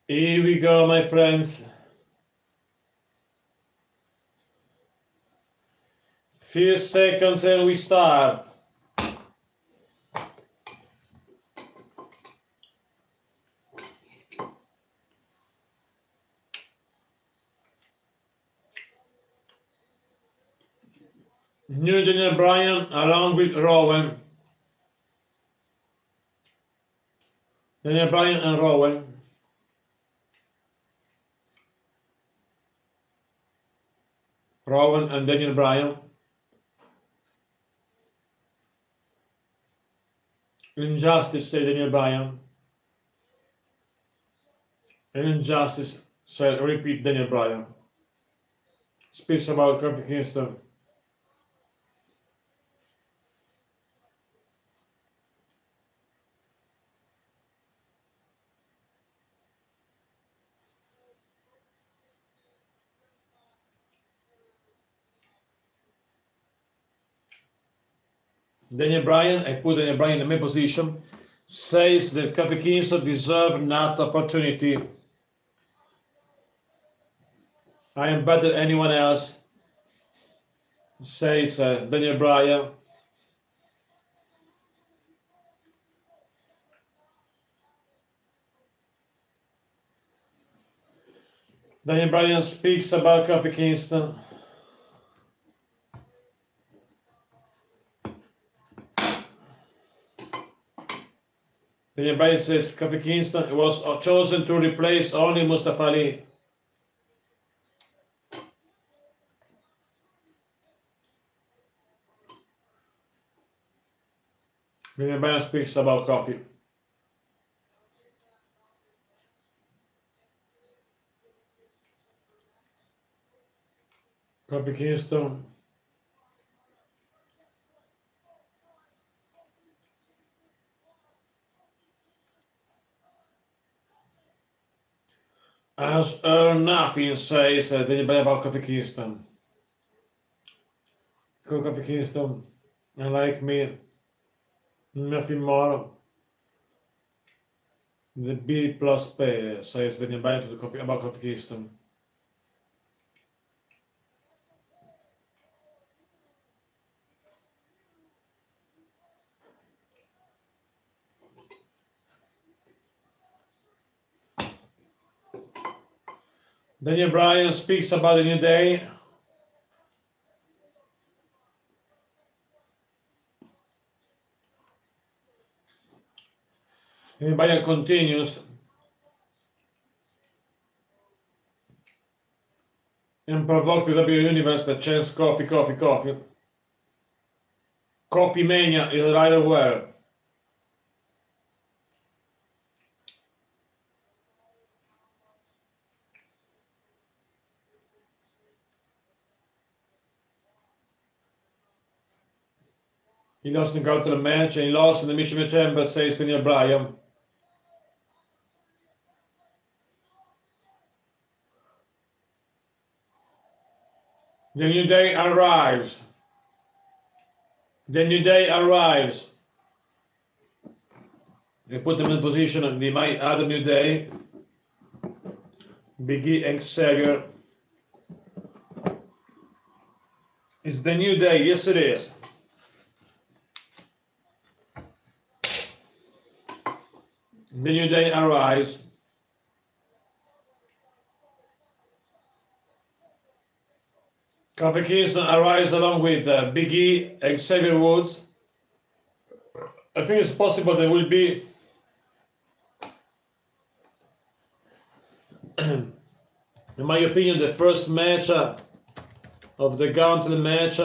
Here we go, my friends. Few seconds and we start. New Daniel Bryan along with Rowan. Daniel Bryan and Rowan. Rowan and Daniel Bryan. Injustice, said Daniel Bryan. And Injustice, said, repeat Daniel Bryan. Speaks about Kofi Kingston. Daniel Bryan, I put Daniel Bryan in the main position, says that Kofi Kingston deserves that opportunity. I am better than anyone else, says Daniel Bryan. Daniel Bryan speaks about Kofi Kingston. Daniel Bryan says Kofi Kingston was chosen to replace only Mustafa Ali. Daniel Bryan speaks about Kofi. Kofi Kingston. Has earned nothing, says Daniel Bryan about Kofi Kingston. Kofi Kingston, unlike me, nothing more. The B plus pay, says Daniel Bryan about Kofi Kingston. Daniel Bryan speaks about a new day. Daniel Bryan continues. and provoke the WWE Universe that chants coffee, coffee, coffee. Coffee mania is right aware. He lost in the match, and he lost in the Mission Chamber, says Daniel Bryan. The New Day arrives. The New Day arrives. They put them in position, and they might add a New Day. Big E and Xavier. It's the New Day, yes it is. The New Day arrives. Kofi Kingston arrives along with Big E and Xavier Woods. I think it's possible there will be in my opinion the first match of the Gauntlet match.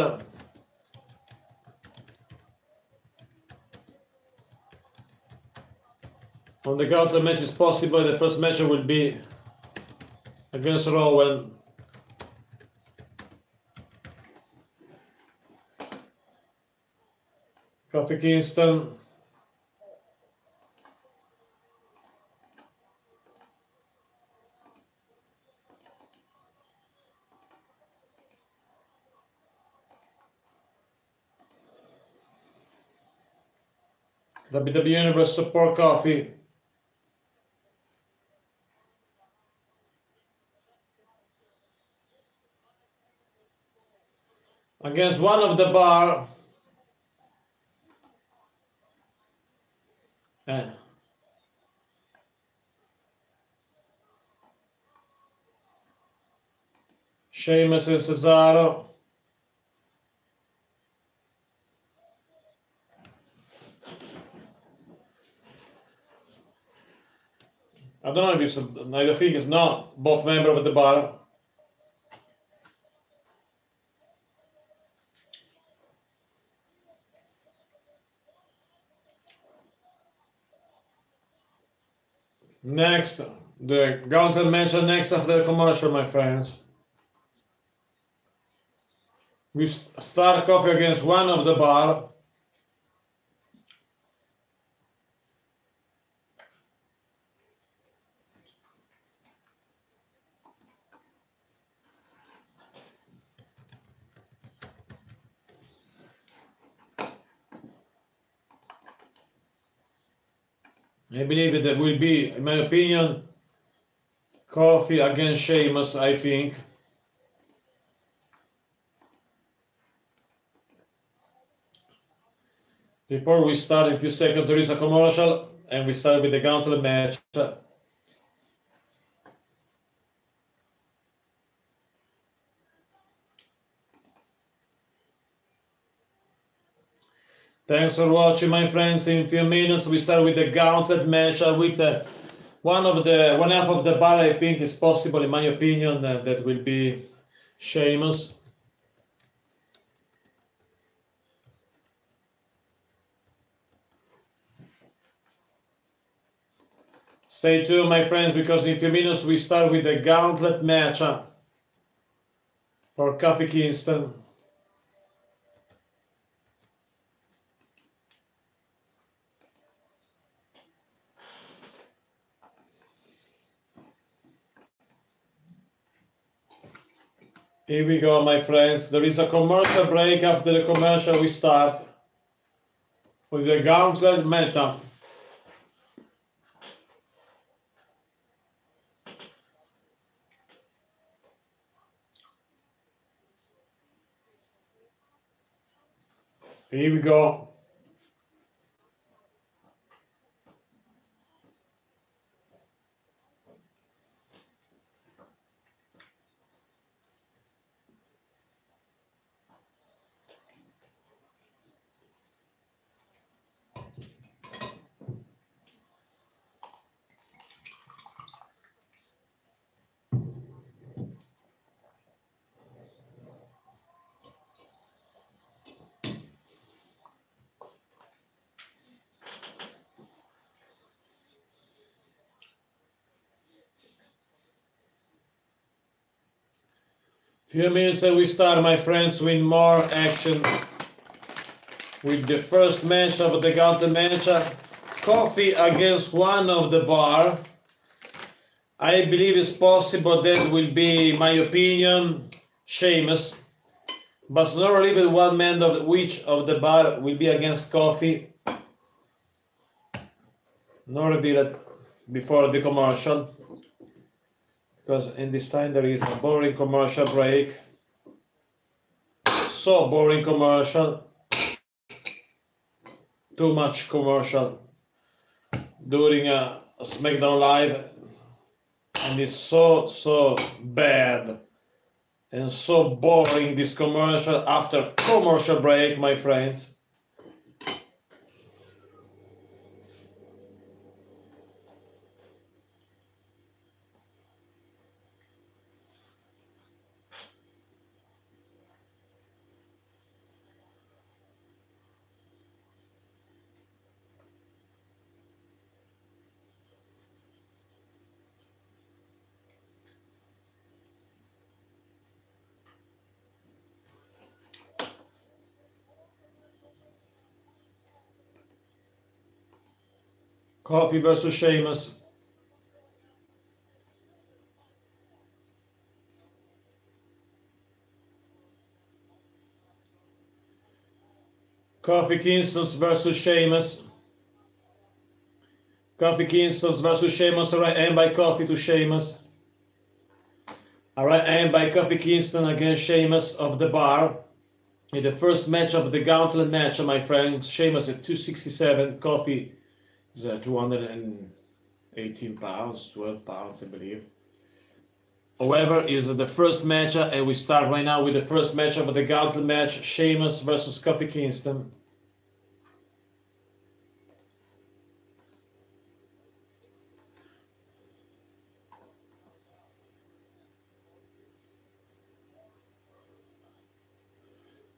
On the Gauntlet match is possible the first match will be against Rowan. Kofi Kingston. WWE Universe support Kofi. Against one of the bar. Sheamus and Cesaro. I don't know if it's, I think it's not both members of the bar. Next, the Gauntlet match next after the commercial, my friends. We start Kofi against one of the bar. I believe that there will be, in my opinion, Kofi against Sheamus, I think. Before we start, in a few seconds, there is a commercial, and we start with the Gauntlet match. Thanks for watching, my friends. In a few minutes, we start with the Gauntlet match with one half of the bar. I think is possible, in my opinion, that will be Sheamus. Stay tuned, my friends, because in a few minutes we start with the Gauntlet match for Kofi Kingston. Here we go, my friends. There is a commercial break. After the commercial, we start with the Gauntlet match. Here we go. Few minutes and we start, my friends, with more action with the first match of the gauntlet match. Coffee against one of the bar. I believe it's possible that will be, my opinion, Sheamus. But not really with one man of which of the bar will be against Coffee. Not a bit before the commercial. Because in this time there is a boring commercial break. So boring commercial. Too much commercial during a SmackDown Live. And it's so bad and so boring, this commercial after commercial break, my friends. Coffee versus Sheamus. Kofi Kingston versus Sheamus. Kofi Kingston versus Sheamus. Alright, and by Kofi to Sheamus. Alright, and by Kofi Kingston against Sheamus of the bar. In the first match of the gauntlet match, my friends. Sheamus at 267. Kofi is 218 pounds, 12 pounds, I believe. However, is the first match, and we start right now with the first match of the gauntlet match, Sheamus versus Kofi Kingston.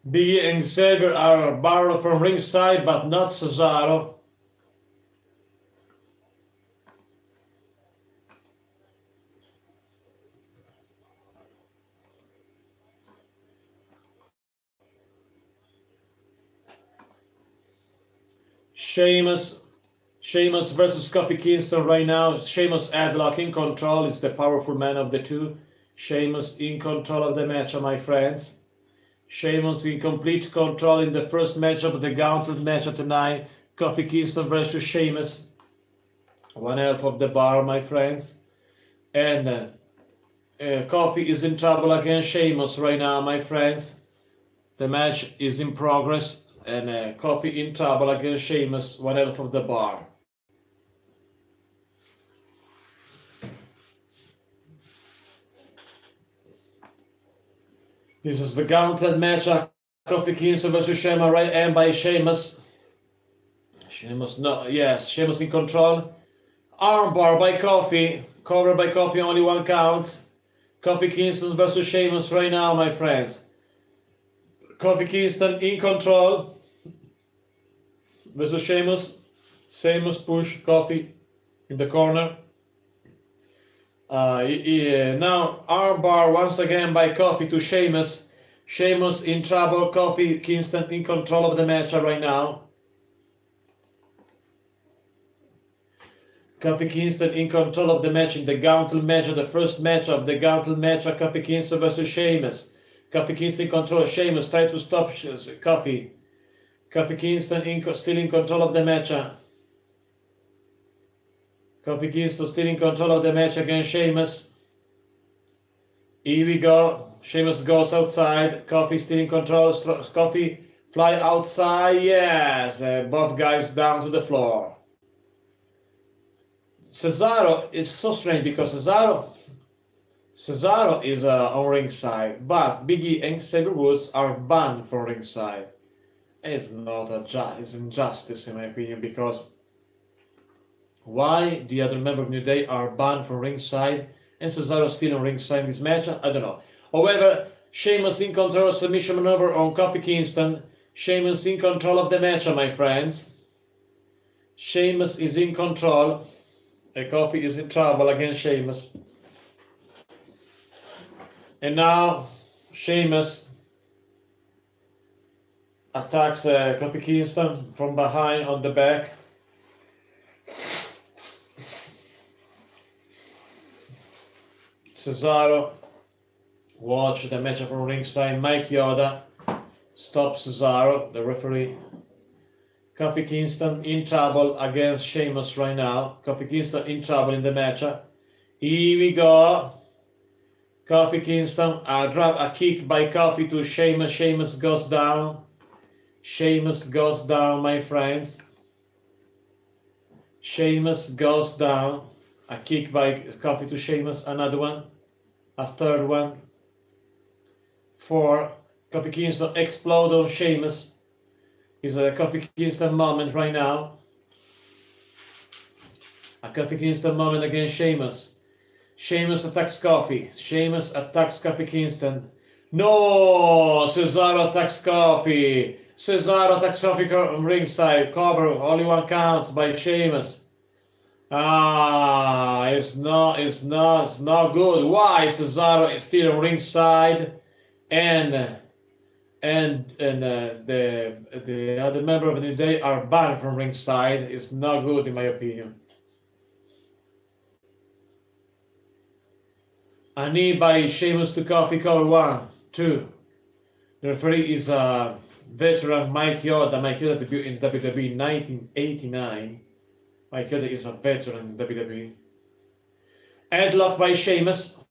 Biggie and Xavier are borrowed from ringside, but not Cesaro. Sheamus versus Kofi Kingston right now. Sheamus headlock in control, is the powerful man of the two. Sheamus in control of the match, my friends. Sheamus in complete control in the first match of the gauntlet match tonight. Kofi Kingston versus Sheamus. One half of the bar, my friends. And Kofi is in trouble against Sheamus right now, my friends. The match is in progress. And Kofi in trouble against Sheamus, one half of the bar. This is the gauntlet match. Kofi Kingston versus Sheamus, right? And by Sheamus. Sheamus in control. Armbar by Kofi. Covered by Kofi, only one counts. Kofi Kingston versus Sheamus right now, my friends. Kofi Kingston in control versus Sheamus. Sheamus push Kofi in the corner. Now armbar once again by Kofi to Sheamus. Sheamus in trouble. Kofi Kingston in control of the match right now. Kofi Kingston in control of the match in the gauntlet match, the first match of the gauntlet match. Kofi Kingston versus Sheamus. Kofi Kingston in control. Sheamus try to stop Kofi. Kofi Kingston still in control of the match. Kofi Kingston still in control of the match against Sheamus. Here we go. Sheamus goes outside. Kofi still in control. Kofi fly outside. Yes. Both guys down to the floor. Cesaro is so strange because Cesaro is on ringside, but Biggie and Xavier Woods are banned from ringside. It's not it's injustice in my opinion, because why the other member of New Day are banned from ringside and Cesaro still on ringside in this match? I don't know. However, Sheamus in control, submission maneuver on Kofi Kingston. Sheamus in control of the match, my friends. Sheamus is in control. Kofi is in trouble against Sheamus. And now Sheamus attacks Kofi Kingston from behind on the back. Cesaro watch the match from ringside. Mike Yoda stops Cesaro, the referee. Kofi Kingston in trouble against Sheamus right now. Kofi Kingston in trouble in the match. Here we go. Kofi Kingston, a kick by Kofi to Sheamus. Sheamus goes down. Sheamus goes down, my friends. Sheamus goes down. A kick by Kofi to Sheamus. Another one. A third one. 4. Kofi Kingston explode on Sheamus. It's a Kofi Kingston moment right now. A Kofi Kingston moment against Sheamus. Sheamus attacks Kofi. Sheamus attacks Kofi Kingston. No! Cesaro attacks Kofi. Cesaro attacks Kofi on ringside. Cover. Only one counts by Sheamus. It's not good. Why Cesaro is still on ringside and the other member of the New Day are banned from ringside? It's not good in my opinion. A knee by Sheamus to Kofi, cover 1, 2. The referee is a veteran, Mike Yoda. Mike Yoda debuted in WWE in 1989. Mike Yoda is a veteran in WWE. Headlock by Sheamus.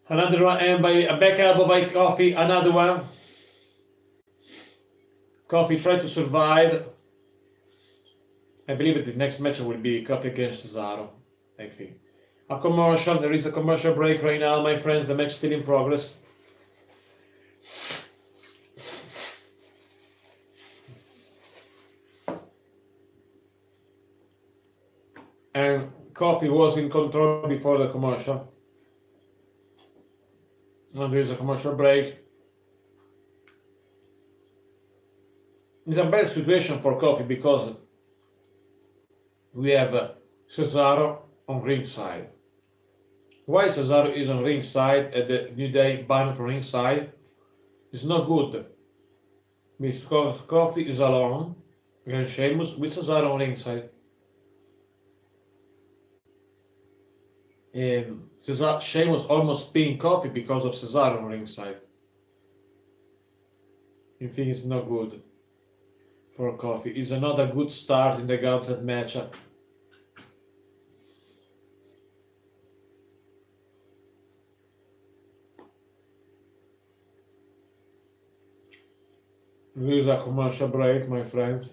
Another one, and by a back elbow by Kofi. Another one. Kofi tried to survive. I believe that the next match will be Kofi against Cesaro. I think. A commercial. There is a commercial break right now, my friends. The match is still in progress. And Kofi was in control before the commercial. And there is a commercial break. It's a bad situation for Kofi because we have Cesaro on ringside. Why Cesaro is on ringside at the New Day banned from ringside? It's not good. Because Kofi is alone against Sheamus with Cesaro on ringside. Sheamus almost pinned Kofi because of Cesaro on ringside. I think it's not good for Kofi. It's another good start in the gauntlet matchup. There is a commercial break, my friends.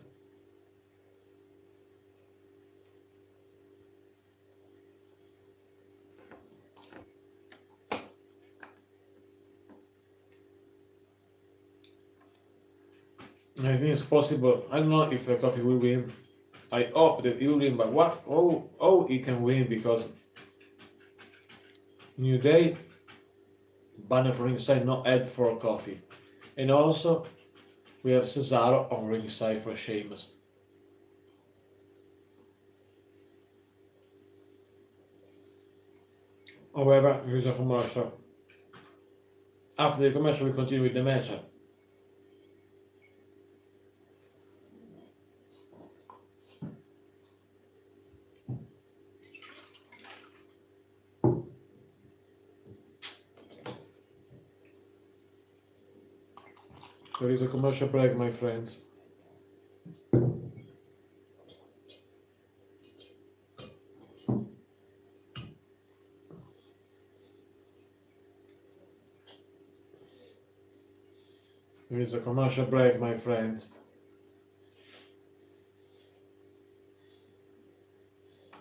I think it's possible. I don't know if Kofi will win. I hope that he will win, but what? Oh, he can win because New Day banner for ringside, no ad for Kofi, and also we have Cesaro on ringside for Sheamus. However, here's a commercial. After the commercial, we continue with the matchup. There is a commercial break, my friends. There is a commercial break, my friends.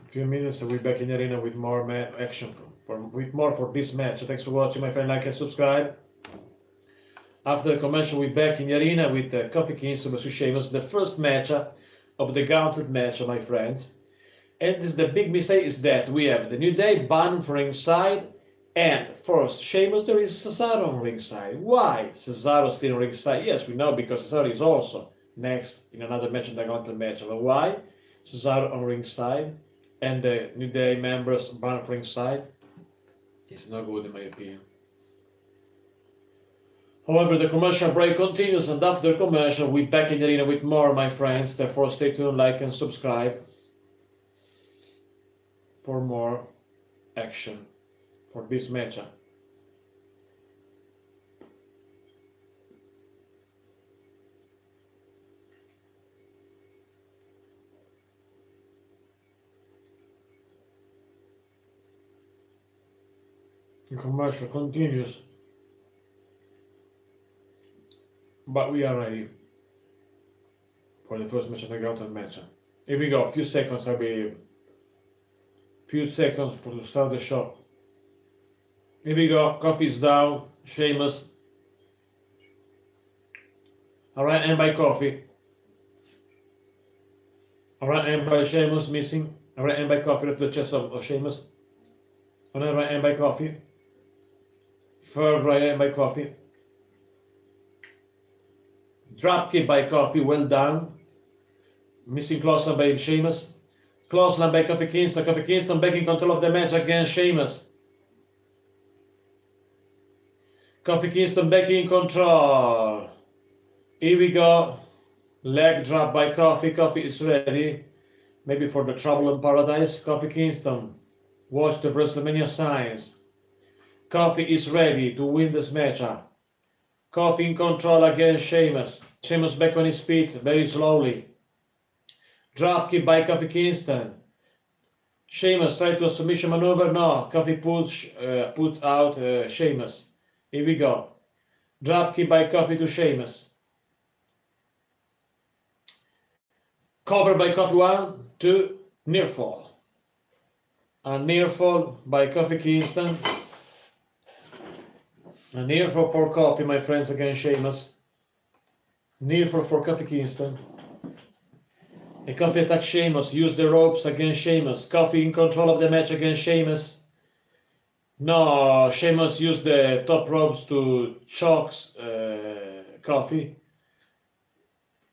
A few minutes and we'll be back in the arena with more action, with more for this match. Thanks for watching, my friend. Like and subscribe. After the commercial, we're back in the arena with Kofi Kingston vs Sheamus, the first match of the gauntlet match, my friends. And this, the big mistake is that we have the New Day banned from ringside, and for Sheamus there is Cesaro on ringside. Why Cesaro still on ringside? Yes, we know because Cesaro is also next in another match in the gauntlet match. But why Cesaro on ringside, and the New Day members on ringside. It's not good in my opinion. However, the commercial break continues, and after commercial, we're back in the arena with more, my friends. Therefore, stay tuned, like and subscribe for more action for this matchup. The commercial continues, but we are ready for the first match of the Gauntlet match. Here we go, a few seconds, I believe. Few seconds to start the show. Here we go, Coffee's down, Sheamus. Alright, and by Coffee. Alright, and by Sheamus missing. Alright, and by Coffee to the chest of Sheamus. Alright, right hand by Coffee. Third right hand by Coffee. Dropkick by Coffee, well done. Missing clothesline by Sheamus. Clothesline by Kofi Kingston. Kofi Kingston back in control of the match against Sheamus. Kofi Kingston back in control. Here we go. Leg drop by Kofi. Kofi is ready. Maybe for the Trouble in Paradise. Kofi Kingston. Watch the WrestleMania signs. Kofi is ready to win this matchup. Kofi in control against Sheamus. Sheamus back on his feet very slowly. Dropkick by Kofi Kingston. Sheamus tried to a submission maneuver. No, Kofi put out Sheamus. Here we go. Dropkick by Kofi to Sheamus. Cover by Kofi, 1, 2, near fall. A near fall by Kofi Kingston. A near fall for Kofi, my friends, against Sheamus. Near fall for Kofi Kingston. And Kofi attacks Sheamus, use the ropes against Sheamus. Kofi in control of the match against Sheamus. No, Sheamus used the top ropes to choke Kofi.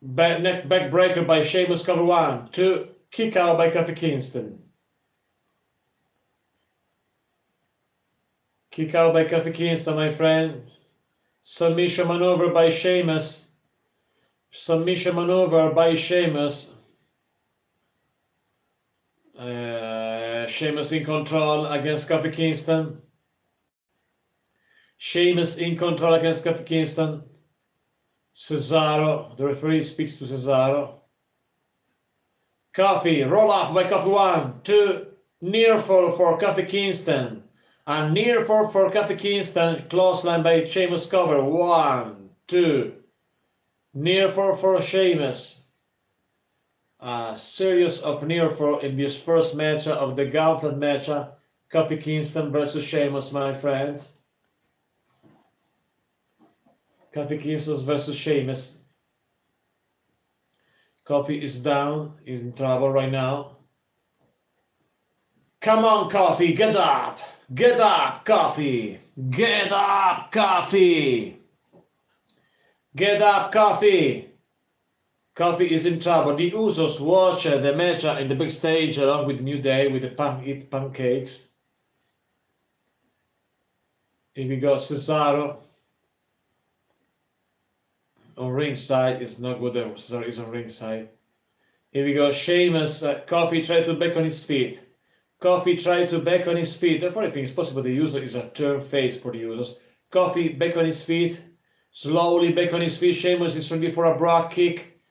Neck backbreaker by Sheamus, cover 1, 2, kick out by Kofi Kingston. Kick out by Kofi Kingston, my friend. Submission maneuver by Sheamus. Submission maneuver by Sheamus. Sheamus in control against Kofi Kingston. Sheamus in control against Kofi Kingston. Cesaro, the referee speaks to Cesaro. Kofi, roll up by Kofi, 1, 2, near fall for Kofi Kingston. And near fall for Kofi Kingston, clothesline by Sheamus, cover, 1, 2, near fall for Sheamus. A series of near fall in this first match of the Gauntlet match, Kofi Kingston versus Sheamus, my friends. Kofi Kingston versus Sheamus. Kofi is down, he's in trouble right now. Come on, Kofi, get up! Get up, Kofi! Get up, Kofi! Get up, Kofi! Kofi is in trouble. The Usos watch the match in the backstage along with the New Day with the eat pancakes. Here we go, Cesaro. On ringside, it's not good that Cesaro is on ringside. Here we go, Sheamus. Kofi tried to back on his feet. Kofi tried to back on his feet. Therefore, I think it's possible the user is a turn face for the users. Kofi back on his feet. Slowly back on his feet. Sheamus is ready for a bra kick.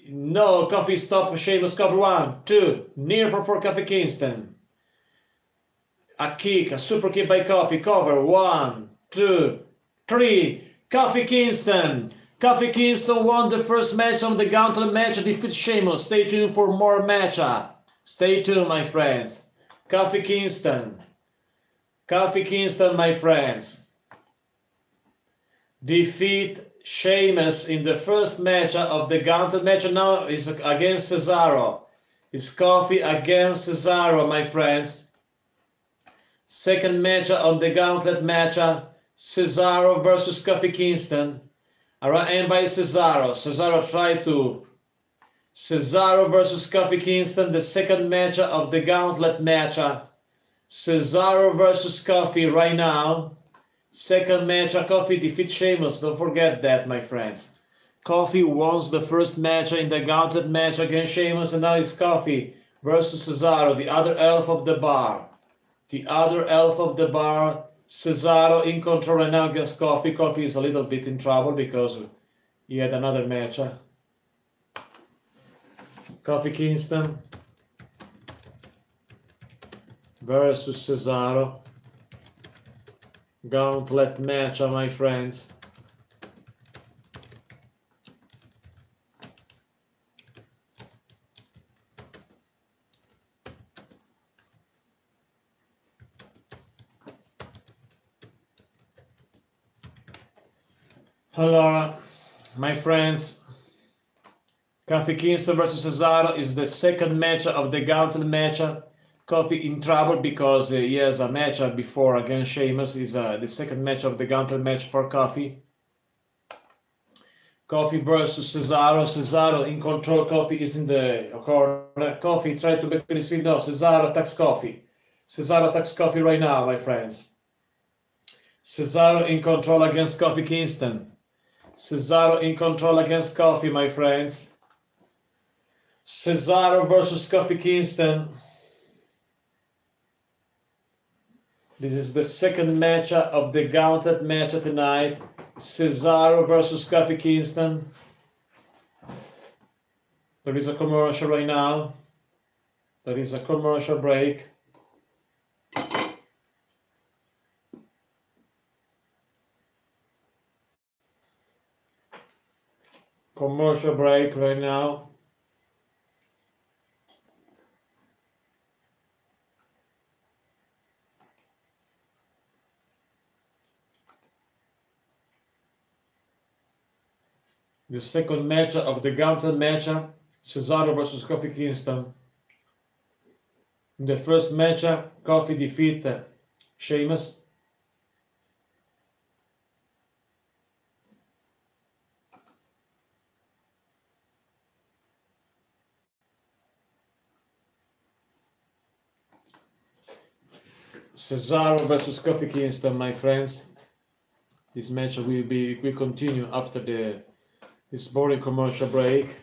No, Kofi stop. Sheamus cover, 1, 2. Near for Kofi Kingston. A kick, a super kick by Kofi. Cover, 1, 2, 3. Kofi Kingston. Kofi Kingston won the first match of the Gauntlet match and defeats Sheamus. Stay tuned for more matchup. Stay tuned, my friends. Kofi Kingston. Kofi Kingston, my friends. Defeat Sheamus in the first match of the Gauntlet match. Now is against Cesaro. It's Kofi against Cesaro, my friends. Second match on the Gauntlet match. Cesaro versus Kofi Kingston. Alright, and by Cesaro. Cesaro tried to Cesaro versus Kofi Kingston, the second match of the gauntlet match. Cesaro versus Kofi right now. Second match, Kofi defeats Sheamus. Don't forget that, my friends. Kofi won the first match in the gauntlet match against Sheamus, and now it's Kofi versus Cesaro, the other elf of the bar. The other elf of the bar, Cesaro in control right now against Kofi. Kofi is a little bit in trouble because he had another match. Kofi Kingston versus Cesaro. Gauntlet match, my friends. Allora, my friends, Kofi Kingston versus Cesaro is the second match of the gauntlet match. Kofi in trouble because he has a match before against Sheamus. Is the second match of the gauntlet match for Kofi. Kofi versus Cesaro. Cesaro in control. Kofi is in the corner. Kofi tried to back on his feet. No, Cesaro attacks Kofi. Cesaro attacks Kofi right now, my friends. Cesaro in control against Kofi Kingston. Cesaro in control against Kofi, my friends. Cesaro versus Kofi Kingston. This is the second match of the gauntlet match tonight. Cesaro versus Kofi Kingston. There is a commercial right now. There is a commercial break. Commercial break right now. The second match of the gauntlet match, Cesaro versus Kofi Kingston. In the first match, Kofi defeated Sheamus. Cesaro versus Kofi Kingston, my friends. This match will continue after this boring commercial break.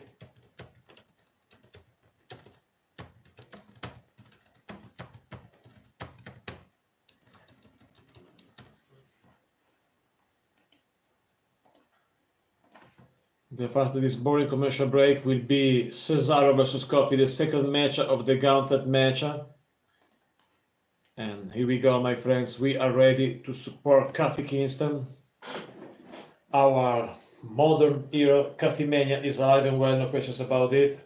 After this boring commercial break will be Cesaro versus Kofi, the second match of the gauntlet match. And here we go, my friends. We are ready to support Kofi Kingston. Our modern era Kofi Mania is alive and well, no questions about it.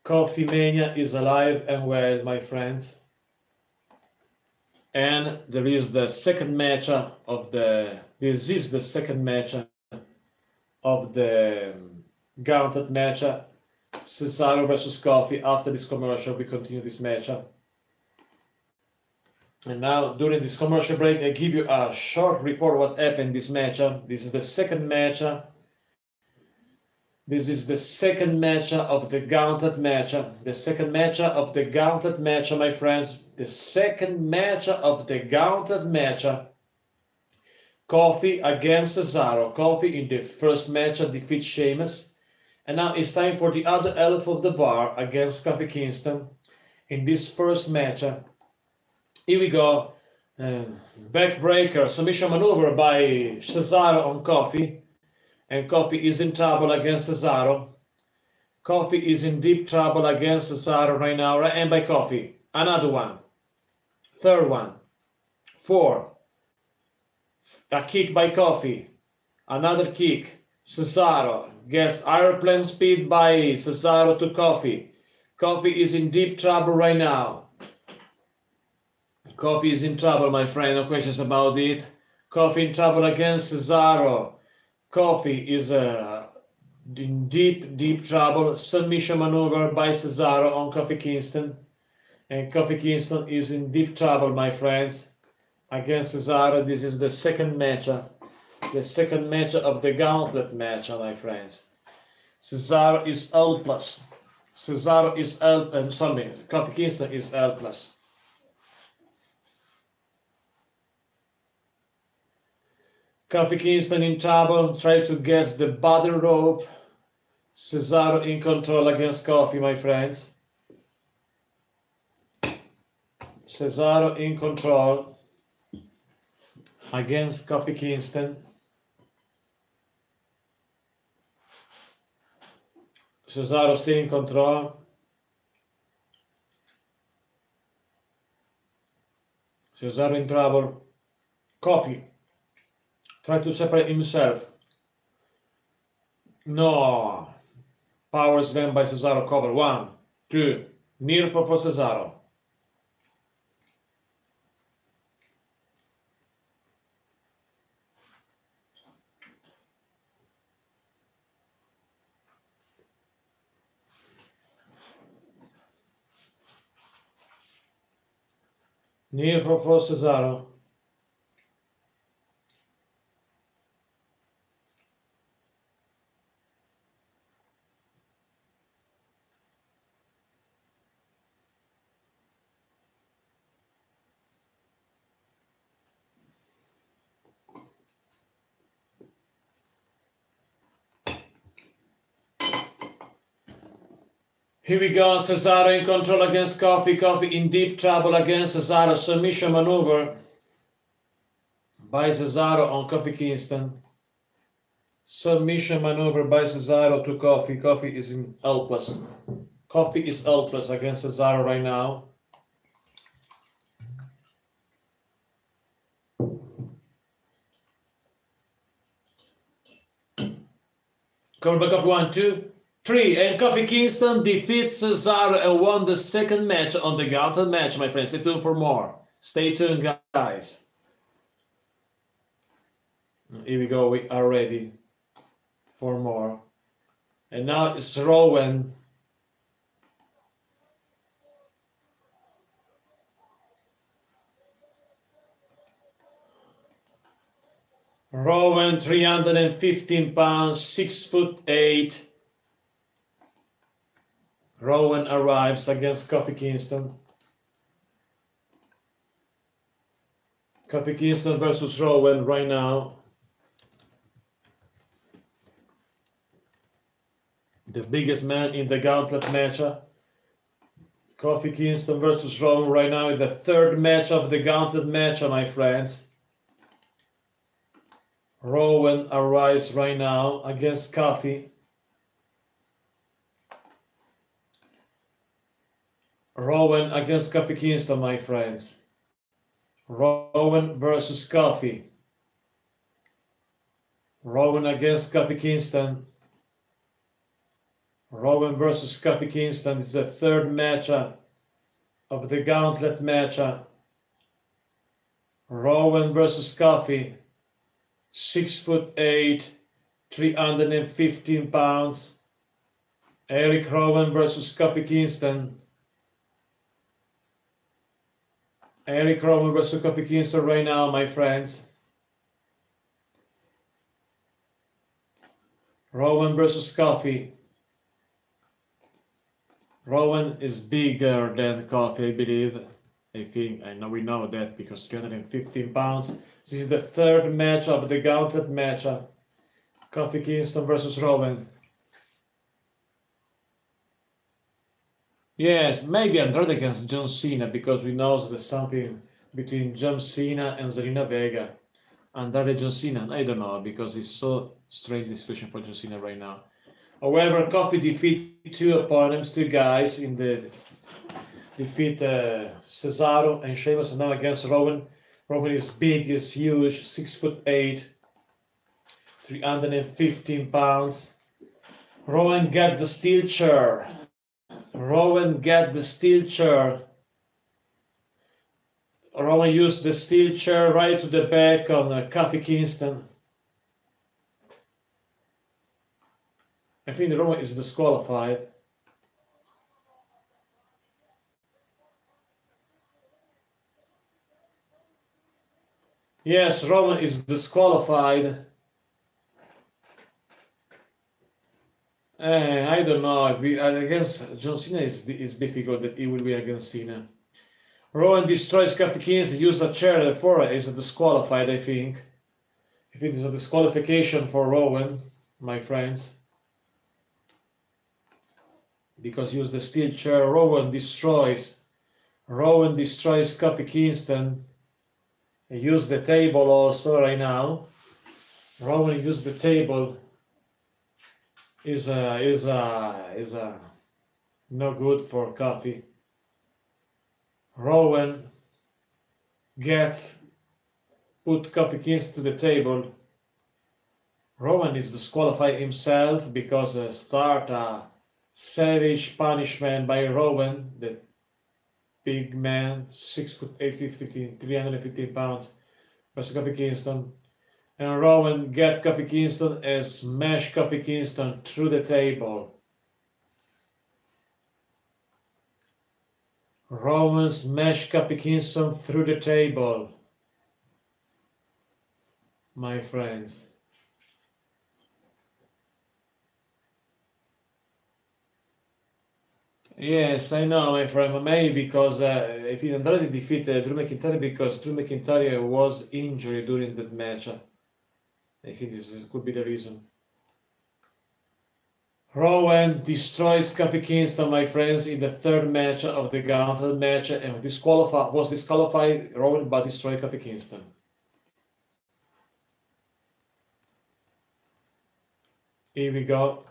Kofi Mania is alive and well, my friends. And there is the second match of this is the second match of the gauntlet match. Cesaro versus Kofi. After this commercial, we continue this match. And now, during this commercial break, I give you a short report what happened in this match. This is the second match. This is the second match of the gauntlet match. The second match of the gauntlet match, my friends. The second match of the gauntlet match. Kofi against Cesaro. Kofi in the first match defeats Sheamus. And now it's time for the other elf of the bar against Kofi Kingston in this first match. Here we go. Backbreaker, submission maneuver by Cesaro on Kofi. And Kofi is in trouble against Cesaro. Kofi is in deep trouble against Cesaro right now. Right hand by Kofi. Another one. Third one. 4. A kick by Kofi. Another kick. Cesaro gets airplane speed by Cesaro to Kofi. Kofi is in deep trouble right now. Kofi is in trouble, my friend, no questions about it. Kofi in trouble against Cesaro. Kofi is in deep trouble. Submission maneuver by Cesaro on Kofi Kingston. And Kofi Kingston is in deep trouble, my friends, against Cesaro. This is the second match. The second match of the gauntlet match, my friends. Cesaro is L plus. Cesaro is L, sorry, Kofi Kingston is L plus. Kofi Kingston in trouble, try to get the bottom rope. Cesaro in control against Kofi, my friends. Cesaro in control against Kofi Kingston. Cesaro still in control. Cesaro in trouble. Kofi try to separate himself. No. Power slam by Cesaro, cover. 1, 2. Near fall for Cesaro. Near fall for Cesaro. Here we go, Cesaro in control against Kofi. Kofi in deep trouble against Cesaro. Submission maneuver by Cesaro on Kofi Kingston. Submission maneuver by Cesaro to Kofi. Kofi is in L plus. Kofi is L plus against Cesaro right now. Cover by Kofi, 1, 2, 3, and Kofi Kingston defeats Cesaro and won the second match on the Gauntlet match, my friends. Stay tuned for more. Stay tuned, guys. Here we go. We are ready for more. And now it's Rowan. Rowan, 315 pounds, 6'8". Rowan arrives against Kofi Kingston. Kofi Kingston versus Rowan right now. The biggest man in the Gauntlet matchup. Kofi Kingston versus Rowan right now in the third match of the Gauntlet matchup, my friends. Rowan arrives right now against Kofi. Rowan against Kofi Kingston, my friends. Rowan versus Kofi. Rowan against Kofi Kingston. Rowan versus Kofi Kingston is the third matchup of the Gauntlet matchup. Rowan versus Kofi. 6'8", 315 pounds. Eric Rowan versus Kofi Kingston. Eric Rowan versus Kofi Kingston right now, my friends. Rowan versus Kofi. Rowan is bigger than Kofi, I believe. I know we know that because 315 pounds. This is the third match of the Gauntlet matchup. Kofi Kingston versus Rowan. Yes, maybe Andrade against John Cena because we know there's something between John Cena and Zelina Vega. Andrade John Cena, I don't know because it's so strange the situation for John Cena right now. However, Kofi defeat two opponents, two guys in the defeat Cesaro and Sheamus, and now against Rowan. Rowan is big, is huge, 6'8", 315 pounds. Rowan got the steel chair. Rowan got the steel chair. Rowan used the steel chair right to the back on Kofi Kingston. I think Rowan is disqualified. Yes, Rowan is disqualified. I don't know. Against John Cena is difficult that he will be against Cena. Rowan destroys Kofi Kingston, use a chair, therefore is disqualified, I think. If it is a disqualification for Rowan, my friends. Because use the steel chair, Rowan destroys Kofi Kingston. Use the table also right now. Rowan use the table. Is no good for Kofi. Rowan put Kofi Kingston to the table. Rowan is disqualified himself because start a savage punishment by Rowan, the big man, 6'8", 315 pounds, versus Kofi Kingston. And Rowan get Kofi Kingston and smash Kofi Kingston through the table. Rowan smash Kofi Kingston through the table. My friends. Yes, I know, my friend. Maybe because if Andrade defeated Drew McIntyre because Drew McIntyre was injured during that match. I think this could be the reason. Rowan destroys Kofi Kingston, my friends, in the third match of the Gauntlet match and was disqualified. Rowan but destroyed Kofi Kingston. Here we go.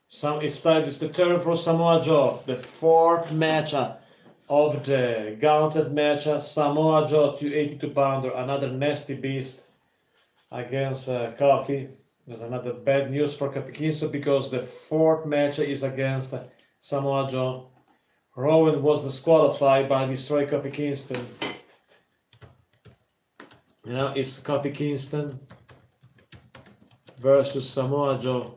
It's the turn for Samoa Joe, the fourth match of the Gauntlet match. Samoa Joe, 282-pounder, another nasty beast against Kofi. There's another bad news for Kofi Kingston because the fourth match is against Samoa Joe. Rowan was disqualified by destroying Kofi Kingston. Now it's Kofi Kingston versus Samoa Joe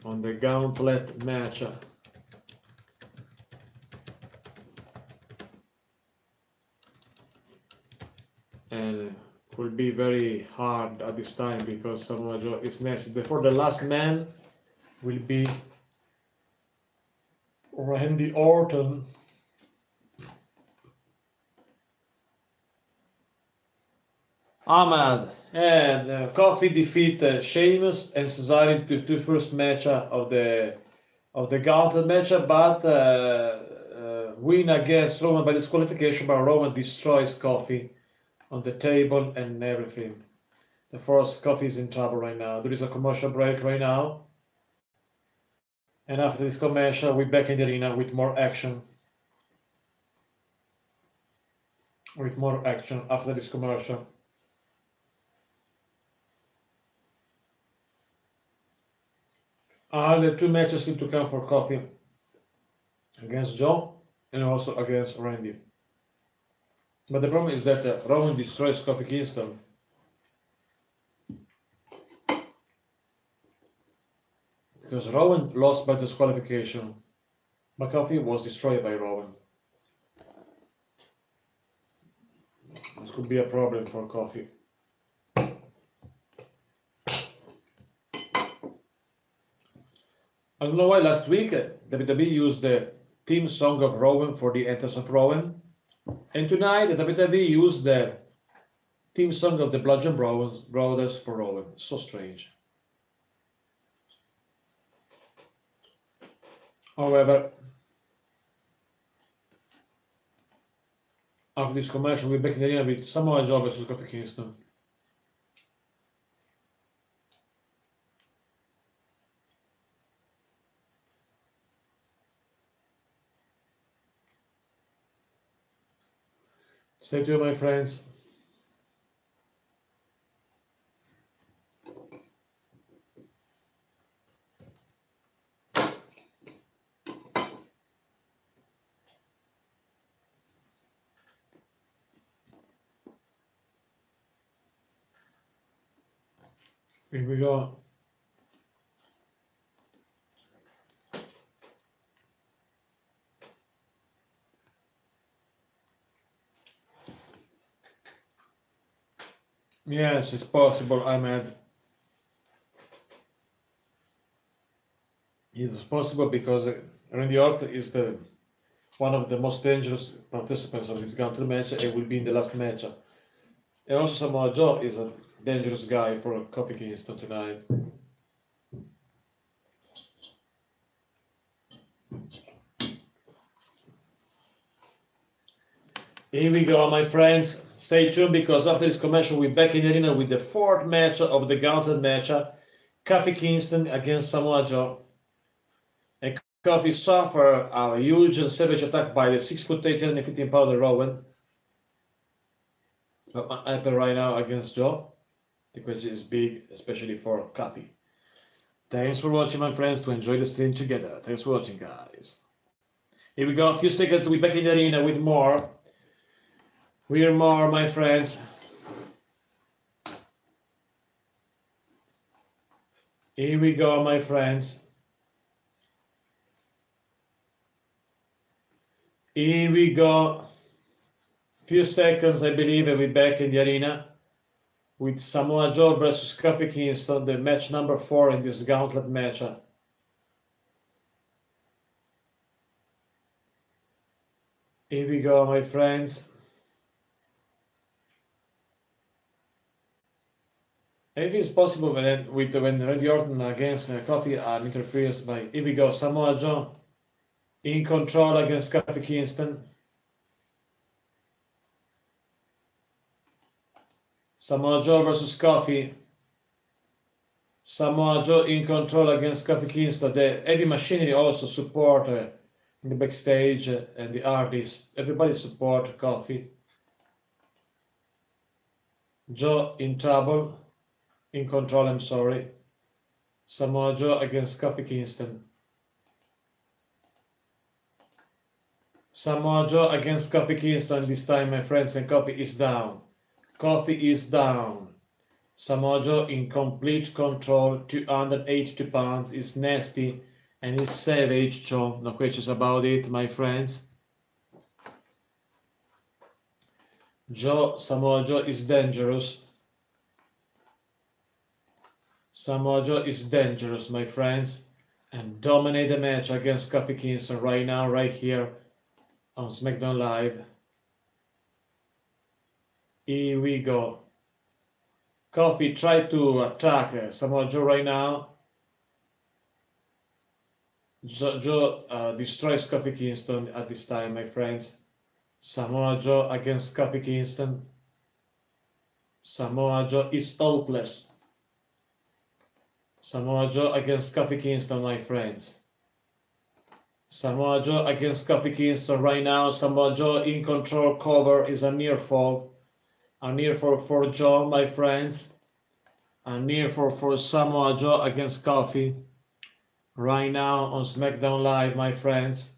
on the Gauntlet match. And it will be very hard at this time because Samoa Joe is nasty. Therefore, the last man will be Randy Orton. Ahmad and Kofi defeat Sheamus and Cesaro in the first match of the Gauntlet match, but win against Roman by disqualification. But Roman destroys Kofi on the table and everything. Therefore, Kofi is in trouble right now. There is a commercial break right now, and after this commercial, we're back in the arena with more action. With more action after this commercial. The two matches seem to come for Kofi against Joe and also against Randy. But the problem is that Rowan destroys Kofi Kingston. Because Rowan lost by disqualification, but Kofi was destroyed by Rowan. This could be a problem for Kofi. I don't know why last week WWE used the theme song of Rowan for the entrance of Rowan, and tonight WWE used the theme song of the Bludgeon Brothers for Rowan. So strange. However, after this commercial, we're back in the arena with Samoa Joe versus Kofi Kingston. Stay tuned, my friends. Here we go. Yes, it's possible, Ahmed. It's possible because Randy Orton is one of the most dangerous participants of this gauntlet match and will be in the last match. And also Samoa Joe is a dangerous guy for Kofi Kingston tonight. Here we go, my friends. Stay tuned because after this commercial, we're back in the arena with the fourth match of the gauntlet match. Kofi Kingston against Samoa Joe. And Kofi suffered a huge and savage attack by the 6'8", 315-pounder Rowan. But what happened right now against Joe? The question is big, especially for Kofi. Thanks for watching, my friends, to enjoy the stream together. Thanks for watching, guys. Here we go, a few seconds, we're back in the arena with more. We're more, my friends. Here we go, my friends. Here we go. Few seconds, I believe, and we're back in the arena with Samoa Joe versus Kofi Kingston, the match number 4 in this gauntlet match. Here we go, my friends. If it's possible when Randy Orton against Kofi and interference by, here we go, Samoa Joe in control against Kofi Kingston. Samoa Joe versus Kofi. Samoa Joe in control against Kofi Kingston. The heavy machinery also support in the backstage and the artists. Everybody support Kofi. Joe in trouble. In control, I'm sorry. Samoa Joe against Kofi Kingston. Samoa Joe against Kofi Kingston this time, my friends, and Kofi is down. Kofi is down. Samoa Joe in complete control, 282 pounds, is nasty and is savage, Joe. No questions about it, my friends. Samoa Joe is dangerous. Samoa Joe is dangerous, my friends, and dominate the match against Kofi Kingston right now, right here on SmackDown Live. Here we go. Kofi tried to attack Samoa Joe right now. Joe destroys Kofi Kingston at this time, my friends. Samoa Joe against Kofi Kingston. Samoa Joe is hopeless. Samoa Joe against Kofi Kingston, my friends. Samoa Joe against Kofi Kingston right now. Samoa Joe in control, cover is a near fall. A near fall for Joe, my friends. A near fall for Samoa Joe against Kofi. Right now on SmackDown Live, my friends.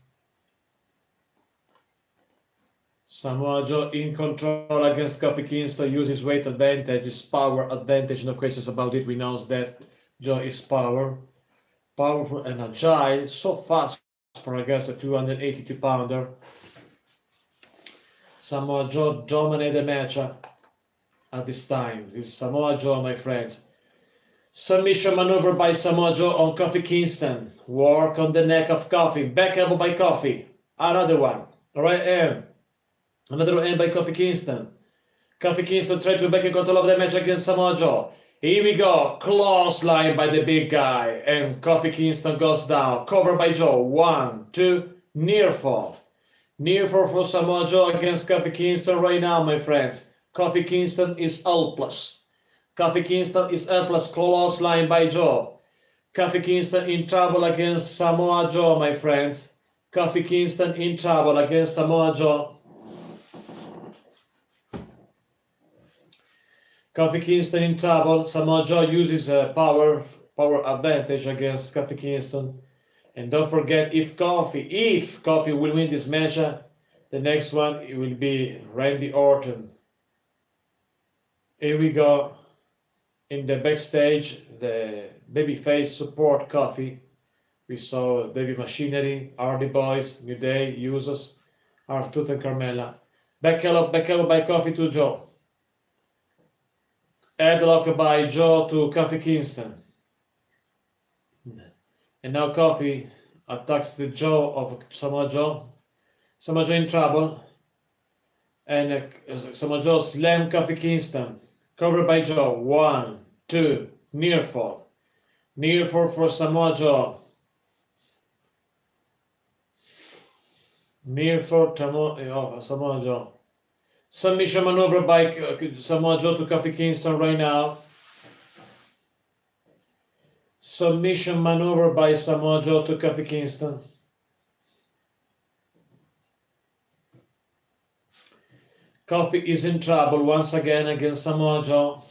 Samoa Joe in control against Kofi Kingston. Uses weight advantage, his power advantage, no questions about it. We know that Joe is powerful and agile, so fast for against a 282-pounder. Samoa Joe dominated the match at this time. This is Samoa Joe, my friends. Submission maneuver by Samoa Joe on Kofi Kingston. Work on the neck of Kofi. Back elbow by Kofi. Another one. Right arm. Another arm by Kofi Kingston. Kofi Kingston tried to back in control of the match against Samoa Joe. Here we go. Clothesline by the big guy. And Kofi Kingston goes down. Cover by Joe. 1, 2. Near fall. Near fall for Samoa Joe against Kofi Kingston right now, my friends. Kofi Kingston is helpless. Kofi Kingston is helpless. Clothesline by Joe. Kofi Kingston in trouble against Samoa Joe, my friends. Kofi Kingston in trouble against Samoa Joe. Kofi Kingston in trouble. Samoa Joe uses power advantage against Kofi Kingston. And don't forget, if Kofi will win this match, the next one it will be Randy Orton. Here we go. In the backstage, the babyface support Kofi. We saw Davey Machinery, Hardy Boys, New Day, Usos, R-Truth and Carmella. Back elbow by Kofi to Joe. Headlock by Joe to Kofi Kingston. And now Kofi attacks the jaw of Samoa Joe. Samoa Joe in trouble. And Samoa Joe slam Kofi Kingston. Covered by Joe. 1, 2, near fall. Near fall for Samoa Joe. Near fall Samoa Joe. Submission maneuver by Samoa Joe to Kofi Kingston right now. Submission maneuver by Samoa Joe to Kofi Kingston. Kofi is in trouble once again against Samoa Joe.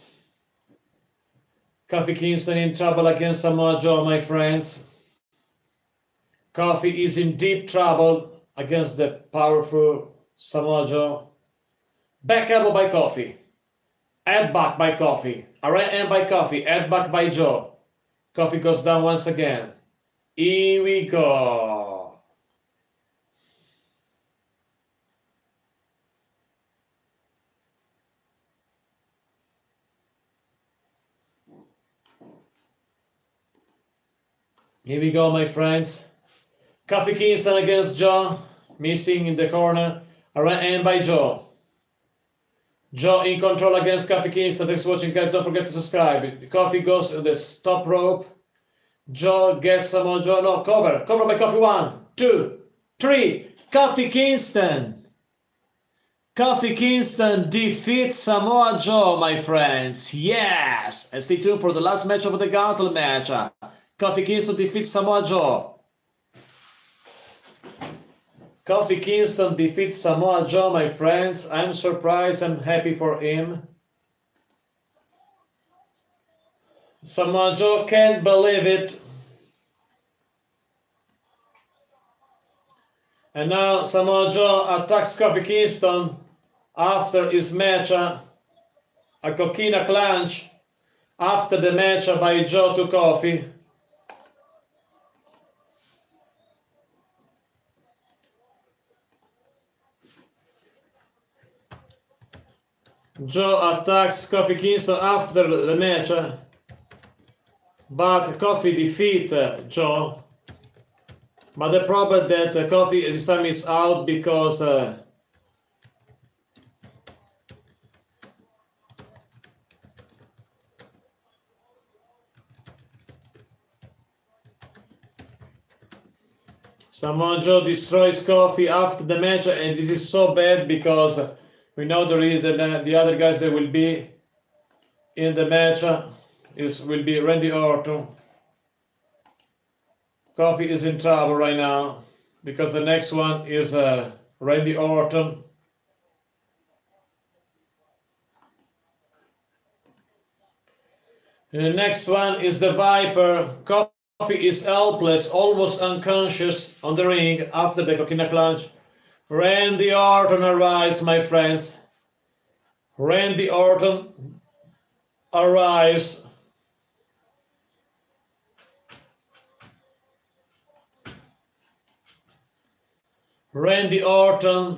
Kofi Kingston in trouble against Samoa Joe, my friends. Kofi is in deep trouble against the powerful Samoa Joe. Back elbow by Kofi. Head back by Kofi. A right hand by Kofi. Head back by Joe. Kofi goes down once again. Here we go. Here we go, my friends. Kofi Kingston against Joe. Missing in the corner. A right hand by Joe. Joe in control against Kofi Kingston. Thanks for watching, guys. Don't forget to subscribe. Kofi goes to the top rope. Joe gets Samoa Joe. No, cover. Cover by Kofi. 1, 2, 3. Kofi Kingston. Kofi Kingston defeats Samoa Joe, my friends. Yes. And stay tuned for the last match of the Gauntlet match. Kofi Kingston defeats Samoa Joe. Kofi Kingston defeats Samoa Joe, my friends. I'm surprised. I'm happy for him. Samoa Joe can't believe it. And now Samoa Joe attacks Kofi Kingston after his match. A coquina clutch after the match by Joe to Kofi. Joe attacks Kofi Kingston after the match, but Kofi defeats Joe. But the problem that Kofi this time is out because Samoa Joe destroys Kofi after the match, and this is so bad because we know the other guys that will be in the match will be Randy Orton. Kofi is in trouble right now because the next one is Randy Orton. And the next one is the Viper. Kofi is helpless, almost unconscious on the ring after the coquina clutch. Randy Orton arrives, my friends. Randy Orton arrives. Randy Orton,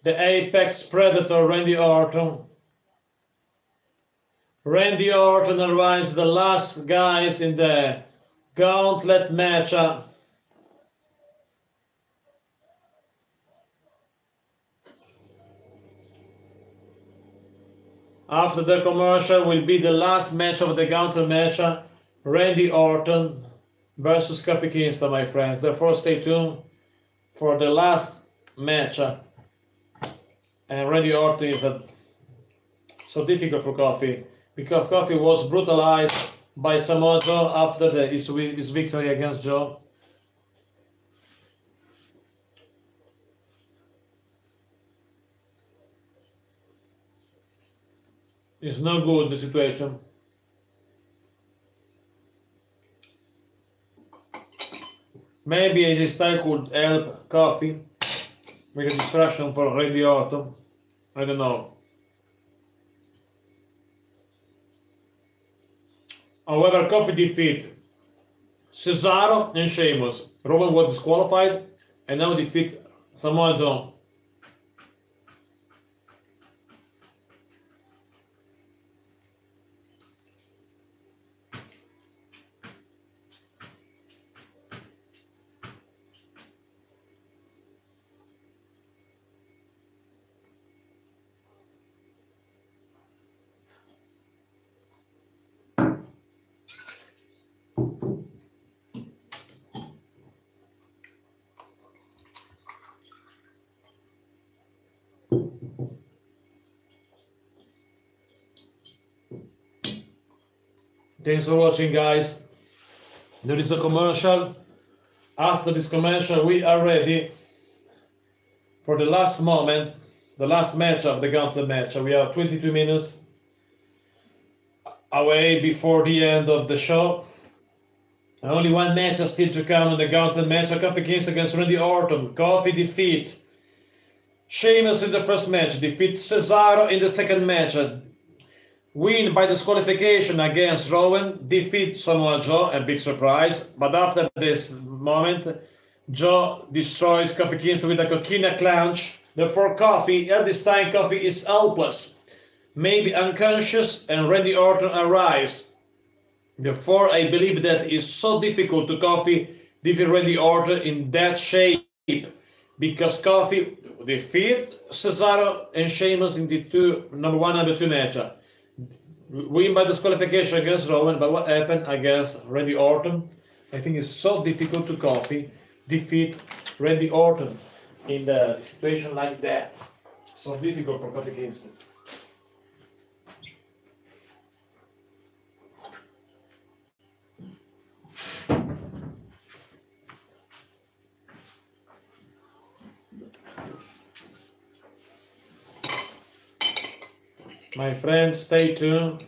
the apex predator, Randy Orton. Randy Orton arrives, the last guys in the gauntlet match. After the commercial will be the last match of the gauntlet match. Randy Orton versus Kofi Kingston, my friends. Therefore, stay tuned for the last match. And Randy Orton is so difficult for Kofi because Kofi was brutalized by Samoa Joe after his victory against Joe. It's no good, the situation. Maybe AJ Styles could help Kofi with a distraction for Randy Orton. I don't know. However, Kofi defeat Cesaro and Sheamus. Roman was disqualified and now defeat Samoa Joe. Thanks for watching, guys. There is a commercial. After this commercial, we are ready for the last moment, the last match of the gauntlet match. We are 22 minutes away before the end of the show. And only one match is still to come in the gauntlet match. Kofi Kingston against Randy Orton. Kofi defeat Sheamus in the first match. Defeat Cesaro in the second match. Win by disqualification against Rowan. Defeat Samoa Joe, a big surprise. But after this moment, Joe destroys Kofi Kingston with a coquina clutch. Therefore, Kofi, at this time, Kofi is helpless, maybe unconscious, and Randy Orton arrives. Therefore, I believe that it is so difficult to Kofi defeat Randy Orton in that shape, because Kofi defeat Cesaro and Sheamus in the number 1, number 2 match. Win by disqualification against Rowan, but what happened against Randy Orton? I think it's so difficult to Kofi defeat Randy Orton in the situation like that. So difficult for Kofi Kingston. My friends, stay tuned.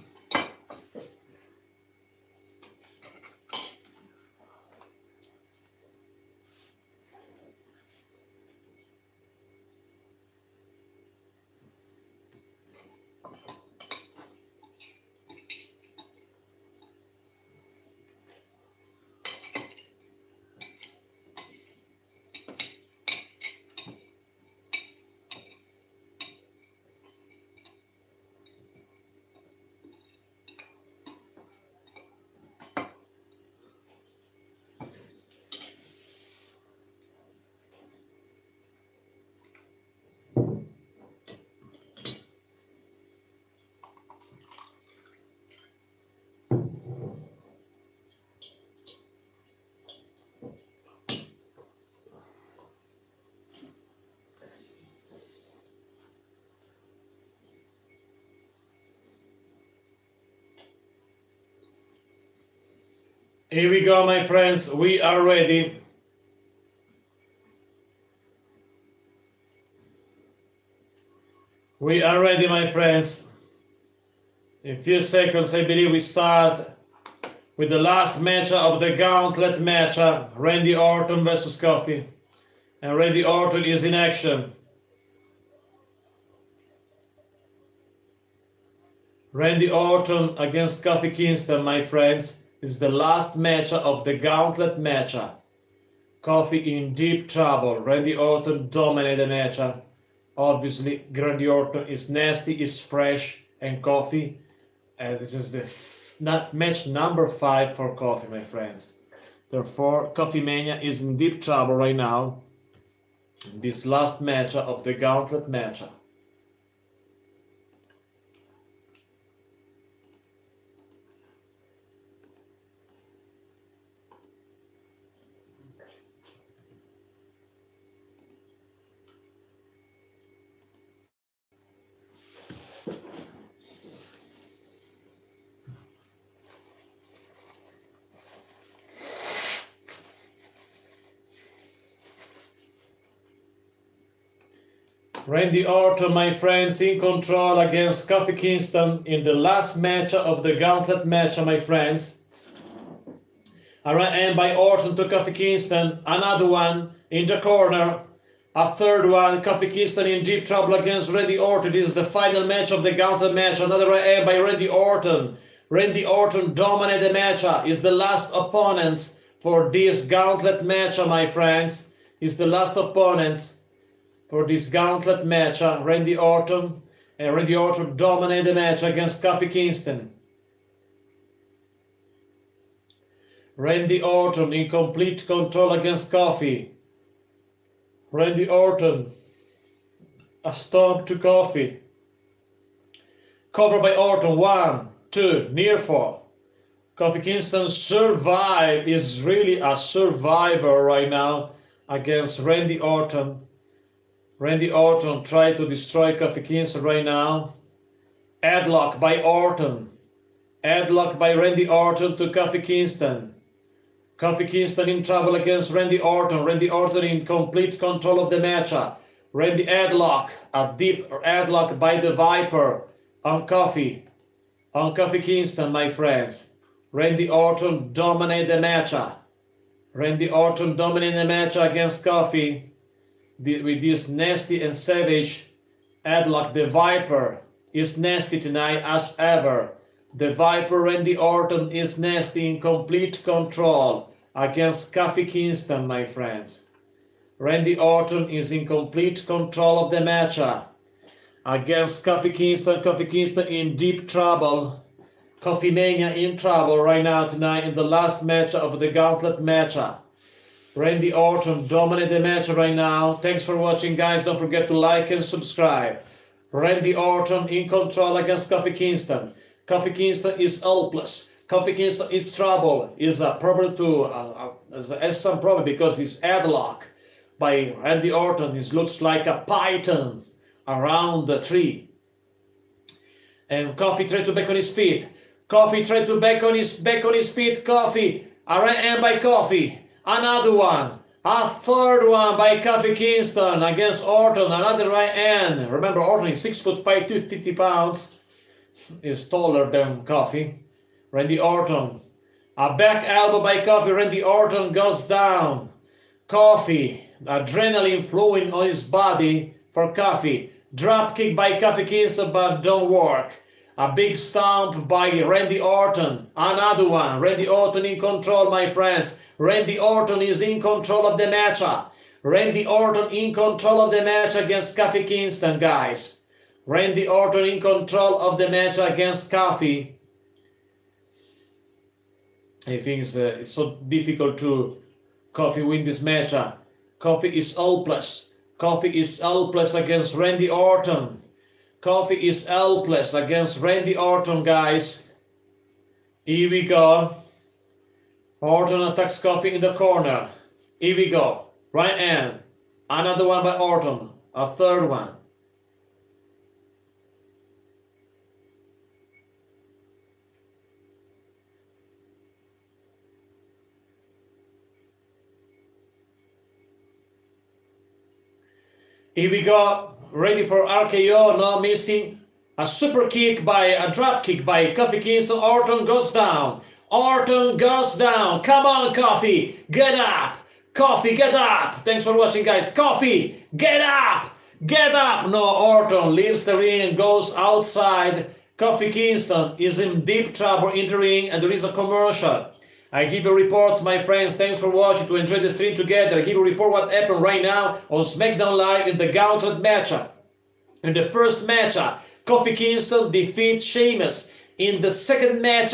Here we go, my friends. We are ready. We are ready, my friends. In a few seconds, I believe we start with the last match of the gauntlet match. Randy Orton versus Kofi. And Randy Orton is in action. Randy Orton against Kofi Kingston, my friends, is the last match of the gauntlet match. Kofi in deep trouble. Randy Orton dominated the match. Obviously, Randy Orton is nasty, is fresh, and Kofi. This is the match number 5 for Kofi, my friends. Therefore, Kofi Mania is in deep trouble right now. In this last match of the gauntlet match. Randy Orton, my friends, in control against Kofi Kingston in the last match of the gauntlet match, my friends. And by Orton to Kofi Kingston, another one in the corner, a third one, Kofi Kingston in deep trouble against Randy Orton. This is the final match of the gauntlet match, another right hand by Randy Orton. Randy Orton dominated the match, is the last opponent for this gauntlet match, my friends. Is the last opponent for this gauntlet match, Randy Orton. And Randy Orton dominated the match against Kofi Kingston. Randy Orton in complete control against Kofi. Randy Orton, a stomp to Kofi. Cover by Orton, 1, 2, near fall. Kofi Kingston survived, is really a survivor right now against Randy Orton. Randy Orton tried to destroy Kofi Kingston right now. Headlock by Orton. Headlock by Randy Orton to Kofi Kingston. Kofi Kingston in trouble against Randy Orton. Randy Orton in complete control of the match. Randy headlock, a deep headlock by the Viper on Kofi Kingston, my friends. Randy Orton dominated the match. Randy Orton dominated the match against Kofi with this nasty and savage headlock. The Viper is nasty tonight as ever. The Viper Randy Orton is nasty, in complete control against Kofi Kingston, my friends. Randy Orton is in complete control of the match against Kofi Kingston. Kofi Kingston in deep trouble. Kofi Mania in trouble right now tonight in the last match of the Gauntlet match. Randy Orton dominated the match right now. Thanks for watching, guys. Don't forget to like and subscribe. Randy Orton in control against Kofi Kingston. Kofi Kingston is helpless. Kofi Kingston is trouble. Is a problem to has some problem because this headlock by Randy Orton looks like a python around the tree. And Kofi tried to back on his feet. Kofi tried to back on his feet. Kofi, a right hand by Kofi. Another one. A third one by Kofi Kingston against Orton. Another right hand. Remember, Orton is 6'5", 250 pounds. Is taller than Kofi. Randy Orton. A back elbow by Kofi. Randy Orton goes down. Kofi. Adrenaline flowing on his body for Kofi. Drop kick by Kofi Kingston, but don't work. A big stomp by Randy Orton. Another one. Randy Orton in control, my friends. Randy Orton is in control of the match. Randy Orton in control of the match against Kofi Kingston, guys. Randy Orton in control of the match against Kofi. I think it's so difficult to Kofi win this match. Kofi is helpless. Kofi is helpless against Randy Orton. Kofi is helpless against Randy Orton, guys. Here we go. Orton attacks Kofi in the corner. Here we go. Right hand. Another one by Orton. A third one. Here we go. Ready for RKO. No missing. A super kick by a drop kick by Kofi Kingston. Orton goes down. Orton goes down. Come on, Kofi. Get up. Kofi, get up. Thanks for watching, guys. Kofi, get up. Get up. No, Orton leaves the ring and goes outside. Kofi Kingston is in deep trouble in the ring, and there is a commercial. I give you reports, my friends. Thanks for watching. To enjoy the stream together, I give you a report what happened right now on SmackDown Live in the Gauntlet match. In the first match, Kofi Kingston defeats Sheamus. In the second match,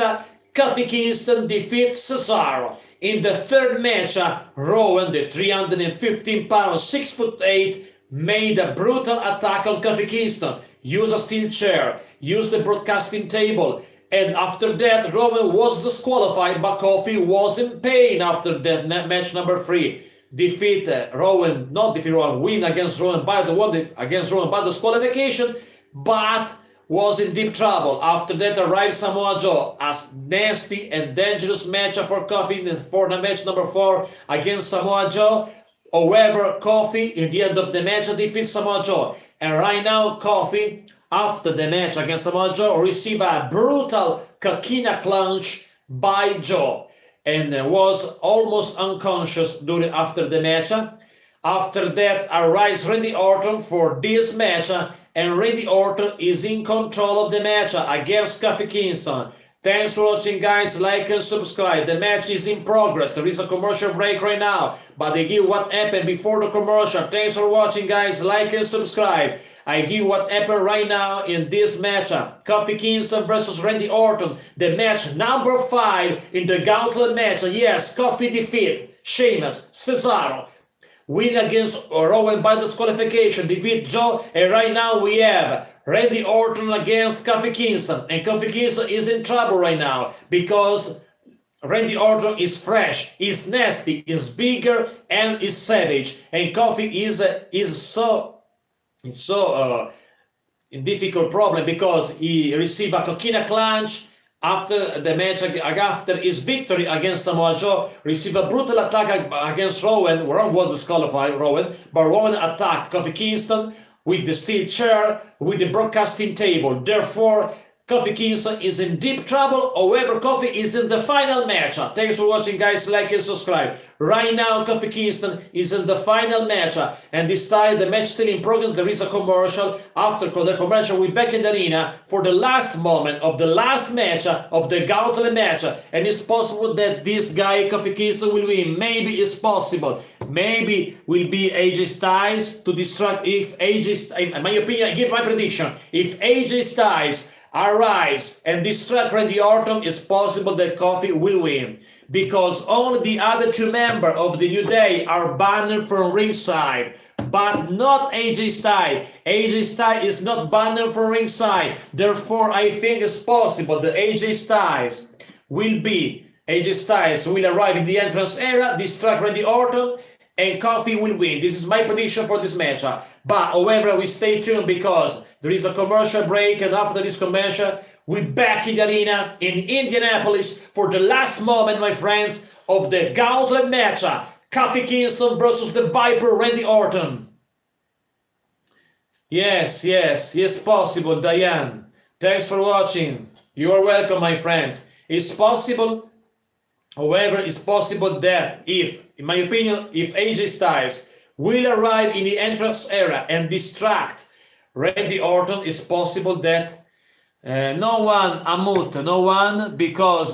Kofi Kingston defeats Cesaro. In the third match, Rowan, the 315 pounds, 6'8", made a brutal attack on Kofi Kingston. Used a steel chair, used the broadcasting table. And after that, Rowan was disqualified, but Kofi was in pain after that match number 3. Win against Rowan by disqualification, but was in deep trouble. After that arrived Samoa Joe, a nasty and dangerous match for Kofi for the match number 4 against Samoa Joe. However, Kofi, in the end of the match, defeats Samoa Joe. And right now, Kofi, after the match against Samoa Joe, received a brutal coquina clutch by Joe and was almost unconscious after the match. After that arrives Randy Orton for this match, and Randy Orton is in control of the match against Kofi Kingston. Thanks for watching, guys. Like and subscribe. The match is in progress. There is a commercial break right now, but I give what happened before the commercial. Thanks for watching, guys. Like and subscribe. I give what happened right now in this matchup. Kofi Kingston versus Randy Orton. The match number 5 in the Gauntlet match. Yes, Kofi defeat Sheamus, Cesaro. Win against Rowan by disqualification. Defeat Joe. And right now we have Randy Orton against Kofi Kingston. And Kofi Kingston is in trouble right now because Randy Orton is fresh, is nasty, is bigger, and is savage. And Kofi is in difficult problem because he received a coquina clutch after the match, after his victory against Samoa Joe, received a brutal attack against Rowan. Rowan was disqualified, Rowan, but Rowan attacked Kofi Kingston with the steel chair, with the broadcasting table. Therefore, Kofi Kingston is in deep trouble. However, Kofi is in the final match. Thanks for watching, guys. Like and subscribe. Right now, Kofi Kingston is in the final match. And this time, the match still in progress. There is a commercial. After the commercial, we're back in the arena for the last moment of the last match of the Gauntlet match. And it's possible that this guy, Kofi Kingston, will win. Maybe it's possible. Maybe will be AJ Styles to distract. If AJ, in my opinion, I give my prediction. If AJ Styles arrives and distract Randy Orton, it's possible that Kofi will win, because only the other two members of the New Day are banned from ringside, but not AJ Styles. AJ Styles is not banned from ringside. Therefore, I think it's possible that AJ Styles will arrive in the entrance area, distract Randy Orton, and Kofi will win. This is my prediction for this match. But however, we stay tuned because there is a commercial break, and after this commercial, we're back in the arena in Indianapolis for the last moment, my friends, of the Gauntlet match. Kofi Kingston versus the Viper Randy Orton. Yes, possible, Diane. Thanks for watching. You are welcome, my friends. It's possible. However, it's possible that if, in my opinion, if AJ Styles will arrive in the entrance area and distract Randy Orton, it's possible that because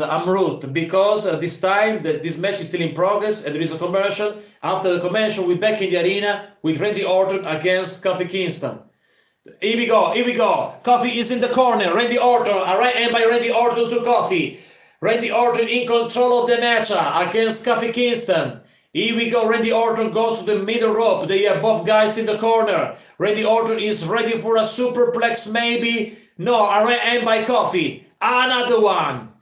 this time this match is still in progress and there is a commercial. After the commercial, we're back in the arena with Randy Orton against Kofi Kingston. Here we go. Kofi is in the corner. Randy Orton, a right hand by Randy Orton to Kofi. Randy Orton in control of the match against Kofi Kingston. Here we go. Randy Orton goes to the middle rope. They are both guys in the corner. Randy Orton is ready for a superplex, maybe. No, a right hand by Kofi. Another one.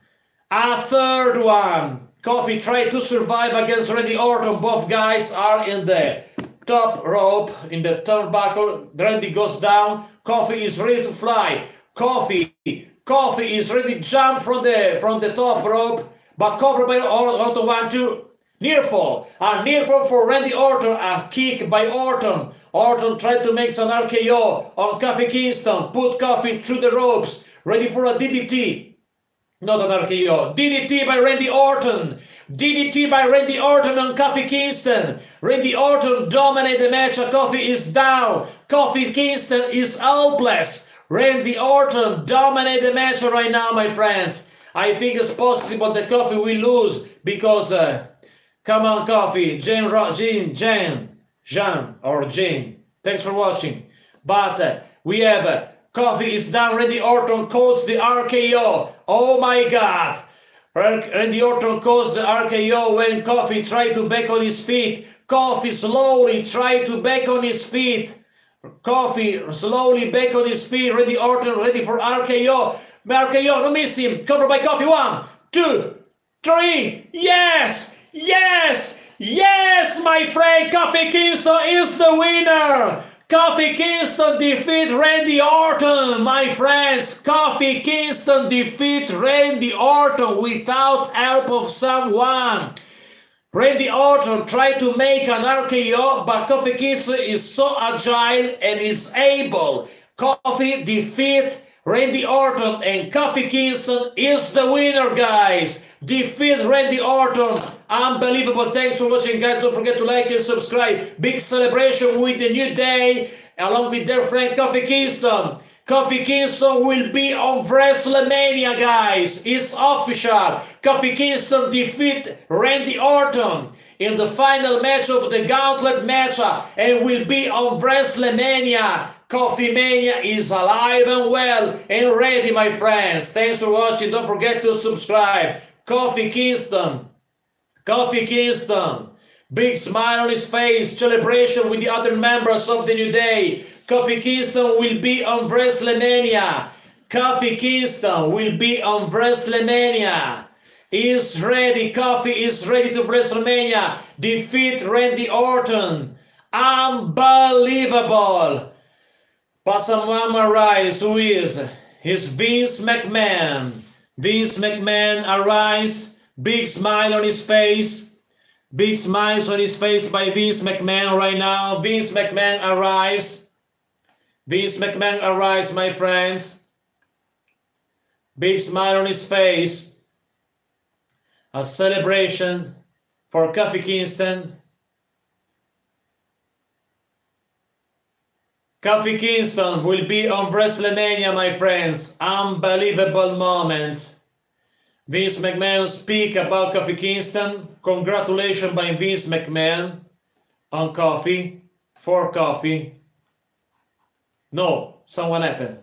A third one. Kofi tried to survive against Randy Orton. Both guys are in the top rope, in the turnbuckle. Randy goes down. Kofi is ready to fly. Kofi is ready to jump from the top rope, but covered by Orton. 1-2. Near fall. A near fall for Randy Orton. A kick by Orton. Orton tried to make some RKO on Kofi Kingston. Put Kofi through the ropes. Ready for a DDT. Not an RKO. DDT by Randy Orton. DDT by Randy Orton on Kofi Kingston. Randy Orton dominated the match. Kofi is down. Kofi Kingston is helpless. Randy Orton dominated the match right now, my friends. I think it's possible that Kofi will lose because, come on, Kofi, Jane. Thanks for watching. But we have Kofi is down. Randy Orton calls the RKO. Oh my God. Randy Orton calls the RKO when Kofi tried to back on his feet. Kofi slowly tried to back on his feet. Kofi slowly back on his feet. Randy Orton ready for RKO. RKO, no miss him. Covered by Kofi. 1, 2, 3. Yes! Yes! Yes, my friend! Kofi Kingston is the winner! Kofi Kingston defeat Randy Orton, my friends! Kofi Kingston defeat Randy Orton without help of someone. Randy Orton tried to make an RKO, but Kofi Kingston is so agile and is able. Kofi defeat Randy Orton, and Kofi Kingston is the winner, guys. Defeat Randy Orton. Unbelievable. Thanks for watching, guys. Don't forget to like and subscribe. Big celebration with the New Day, along with their friend Kofi Kingston. Kofi Kingston will be on WrestleMania, guys. It's official. Kofi Kingston defeat Randy Orton in the final match of the Gauntlet match and will be on WrestleMania. Kofi Mania is alive and well and ready, my friends. Thanks for watching. Don't forget to subscribe. Kofi Kingston. Kofi Kingston. Big smile on his face. Celebration with the other members of the New Day. Kofi Kingston will be on WrestleMania. Kofi Kingston will be on WrestleMania. He's ready. Kofi is ready to WrestleMania. Defeat Randy Orton. Unbelievable. But someone arrives who is Vince McMahon. Vince McMahon arrives, big smile on his face. Big smiles on his face by Vince McMahon right now. Vince McMahon arrives. Vince McMahon arrives, my friends. Big smile on his face. A celebration for Kofi Kingston. Kofi Kingston will be on WrestleMania, my friends. Unbelievable moment. Vince McMahon speak about Kofi Kingston. Congratulations by Vince McMahon on Kofi, for Kofi. No, someone happened.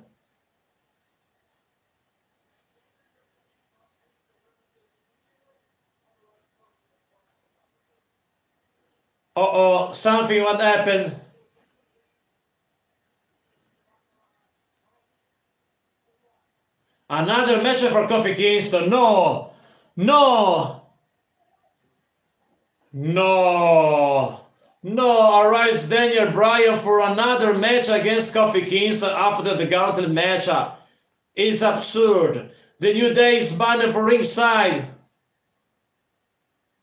Uh-oh, something what happened. Another match for Kofi Kingston. No, no, no, no. Arrives Daniel Bryan for another match against Kofi Kingston after the Gauntlet match. It's absurd. The New Day is banned for ringside.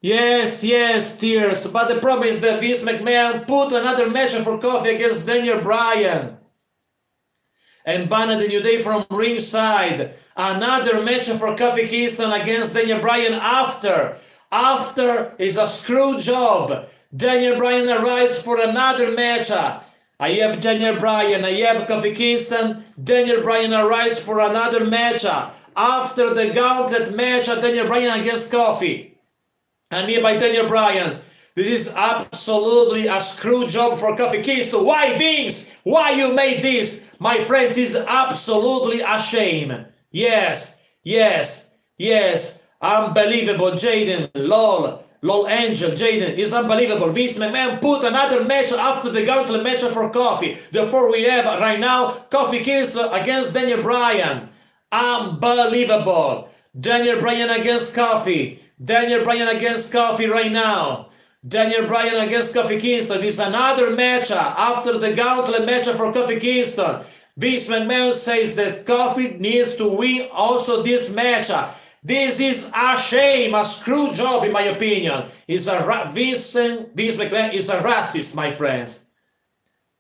Yes, yes, tears. But the problem is that Vince McMahon put another match for Kofi against Daniel Bryan and banned the New Day from ringside. Another match for Kofi Kingston against Daniel Bryan after is a screw job. Daniel Bryan arrives for another match. I have Daniel Bryan, I have Kofi Kingston. Daniel Bryan arrives for another match after the Gauntlet match. Daniel Bryan against Kofi. And here by Daniel Bryan. This is absolutely a screw job for Kofi Kingston. Why, Vince? Why you made this? My friends, is absolutely a shame. Yes, yes, yes. Unbelievable, Jaden. Lol Angel, Jaden. Is unbelievable. Vince McMahon put another match after the Gauntlet match for Kofi. Therefore, we have right now Kofi Kingston against Daniel Bryan. Unbelievable. Daniel Bryan against Kofi. Daniel Bryan against Kofi right now. Daniel Bryan against Kofi Kingston is another match after the Gauntlet match for Kofi Kingston. Vince McMahon says that Kofi needs to win also this match. This is a shame, a screw job in my opinion. Vince McMahon is a racist, my friends.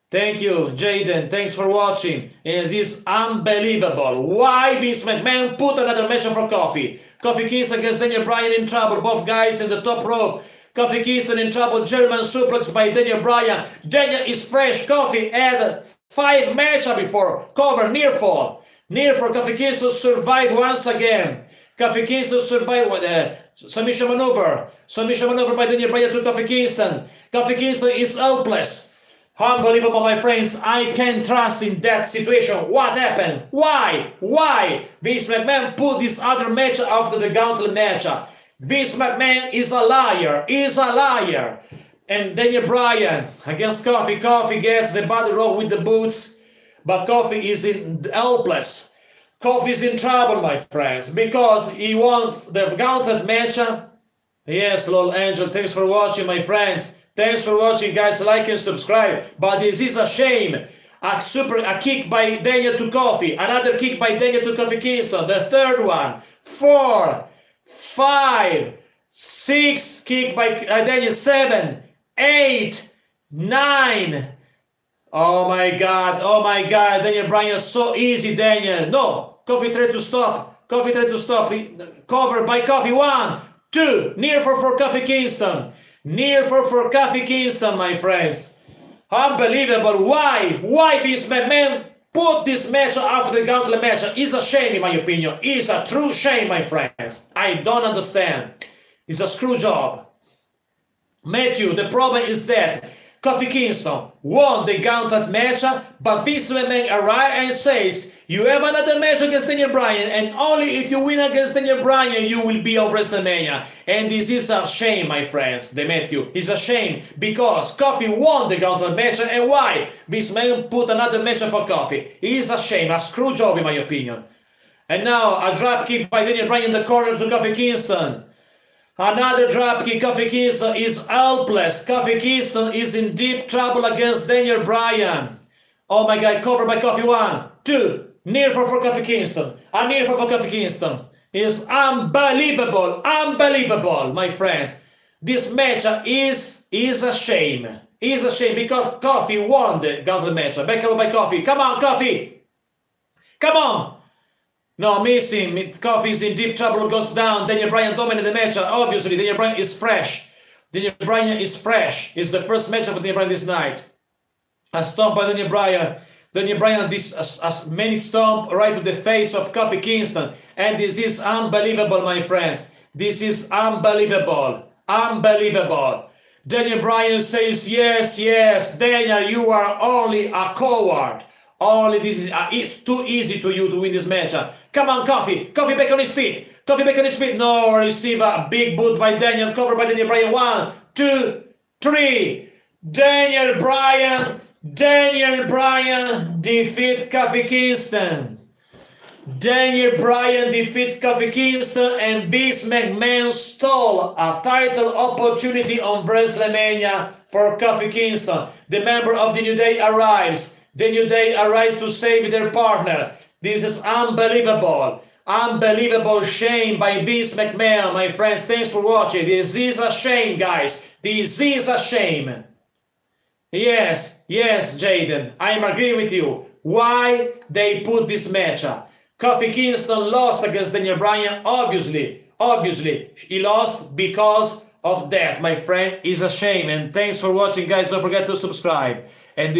Thank you, Jaden. Thanks for watching. And this is unbelievable. Why Vince McMahon put another match for Kofi? Kofi Kingston against Daniel Bryan in trouble. Both guys in the top rope. Kofi Kingston in trouble. German suplex by Daniel Bryan. Daniel is fresh. Kofi had 5 matches before. Cover, near fall. Near for Kofi Kingston survived once again. Kofi Kingston survived with submission maneuver. Submission maneuver by Daniel Bryan to Kofi Kingston. Kofi Kingston is helpless. Unbelievable, my friends. I can't trust in that situation. What happened? Why? Why? Vince McMahon put this other match after the Gauntlet match. Vince McMahon is a liar. Is a liar. And Daniel Bryan against Kofi. Kofi gets the body roll with the boots. But Kofi is helpless. Kofi is in trouble, my friends. Because he won the Gauntlet match. Yes, Lol Angel. Thanks for watching, my friends. Thanks for watching, guys. Like and subscribe. But this is a shame. A kick by Daniel to Kofi. Another kick by Daniel to Kofi Kingston. The third one. 4, 5, 6. Kick by Daniel. 7, 8, 9. Oh my God. Oh my God. Daniel Bryan, so easy, Daniel. No. Kofi tried to stop. Kofi tried to stop. Covered by Kofi. 1, 2. Near for Kofi Kingston. Near for Kofi Kingston, my friends. Unbelievable. Why? Why Vince McMahon put this match after the Gauntlet match? It's a shame, in my opinion. It's a true shame, my friends. I don't understand. It's a screw job. Matthew, the problem is that Kofi Kingston won the Gauntlet match, but Vince McMahon arrives and says, you have another match against Daniel Bryan, and only if you win against Daniel Bryan, you will be on WrestleMania. And this is a shame, my friends, the Matthew. It's a shame, because Kofi won the Gauntlet match, and why? Vince McMahon put another match for Kofi. It's a shame, a screw job, in my opinion. And now, a drop kick by Daniel Bryan in the corner to Kofi Kingston. Another dropkick. Kofi Kingston is helpless. Kofi Kingston is in deep trouble against Daniel Bryan. Oh my God, covered by Kofi. 1, 2. Near for Kofi Kingston. A near for Kofi Kingston. is unbelievable, unbelievable, my friends. This match is a shame. Is a shame because Kofi won the gauntlet match. Back up by Kofi. Come on, Kofi. Come on. No, missing. Kofi is in deep trouble, goes down. Daniel Bryan dominated the match. Obviously, Daniel Bryan is fresh. Daniel Bryan is fresh. It's the first match of Daniel Bryan this night. A stomp by Daniel Bryan. Daniel Bryan has many stomp right to the face of Kofi Kingston. And this is unbelievable, my friends. This is unbelievable. Unbelievable. Daniel Bryan says, yes, yes, Daniel, you are only a coward. Only this is it's too easy to you to win this match. Come on, Kofi. Kofi back on his feet. Kofi back on his feet. No, receive a big boot by Daniel. Covered by Daniel Bryan. 1, 2, 3. Daniel Bryan defeat Kofi Kingston. Daniel Bryan defeat Kofi Kingston, and Vince McMahon stole a title opportunity on WrestleMania for Kofi Kingston. The member of the New Day arrives. The New Day arrives to save their partner. This is unbelievable. Unbelievable shame by Vince McMahon, my friends. Thanks for watching. This is a shame, guys. This is a shame. Yes, yes, Jaden, I'm agreeing with you. Why they put this match? Kofi Kingston lost against Daniel Bryan, obviously, he lost because of that, my friend. Is a shame. And thanks for watching, guys. Don't forget to subscribe. And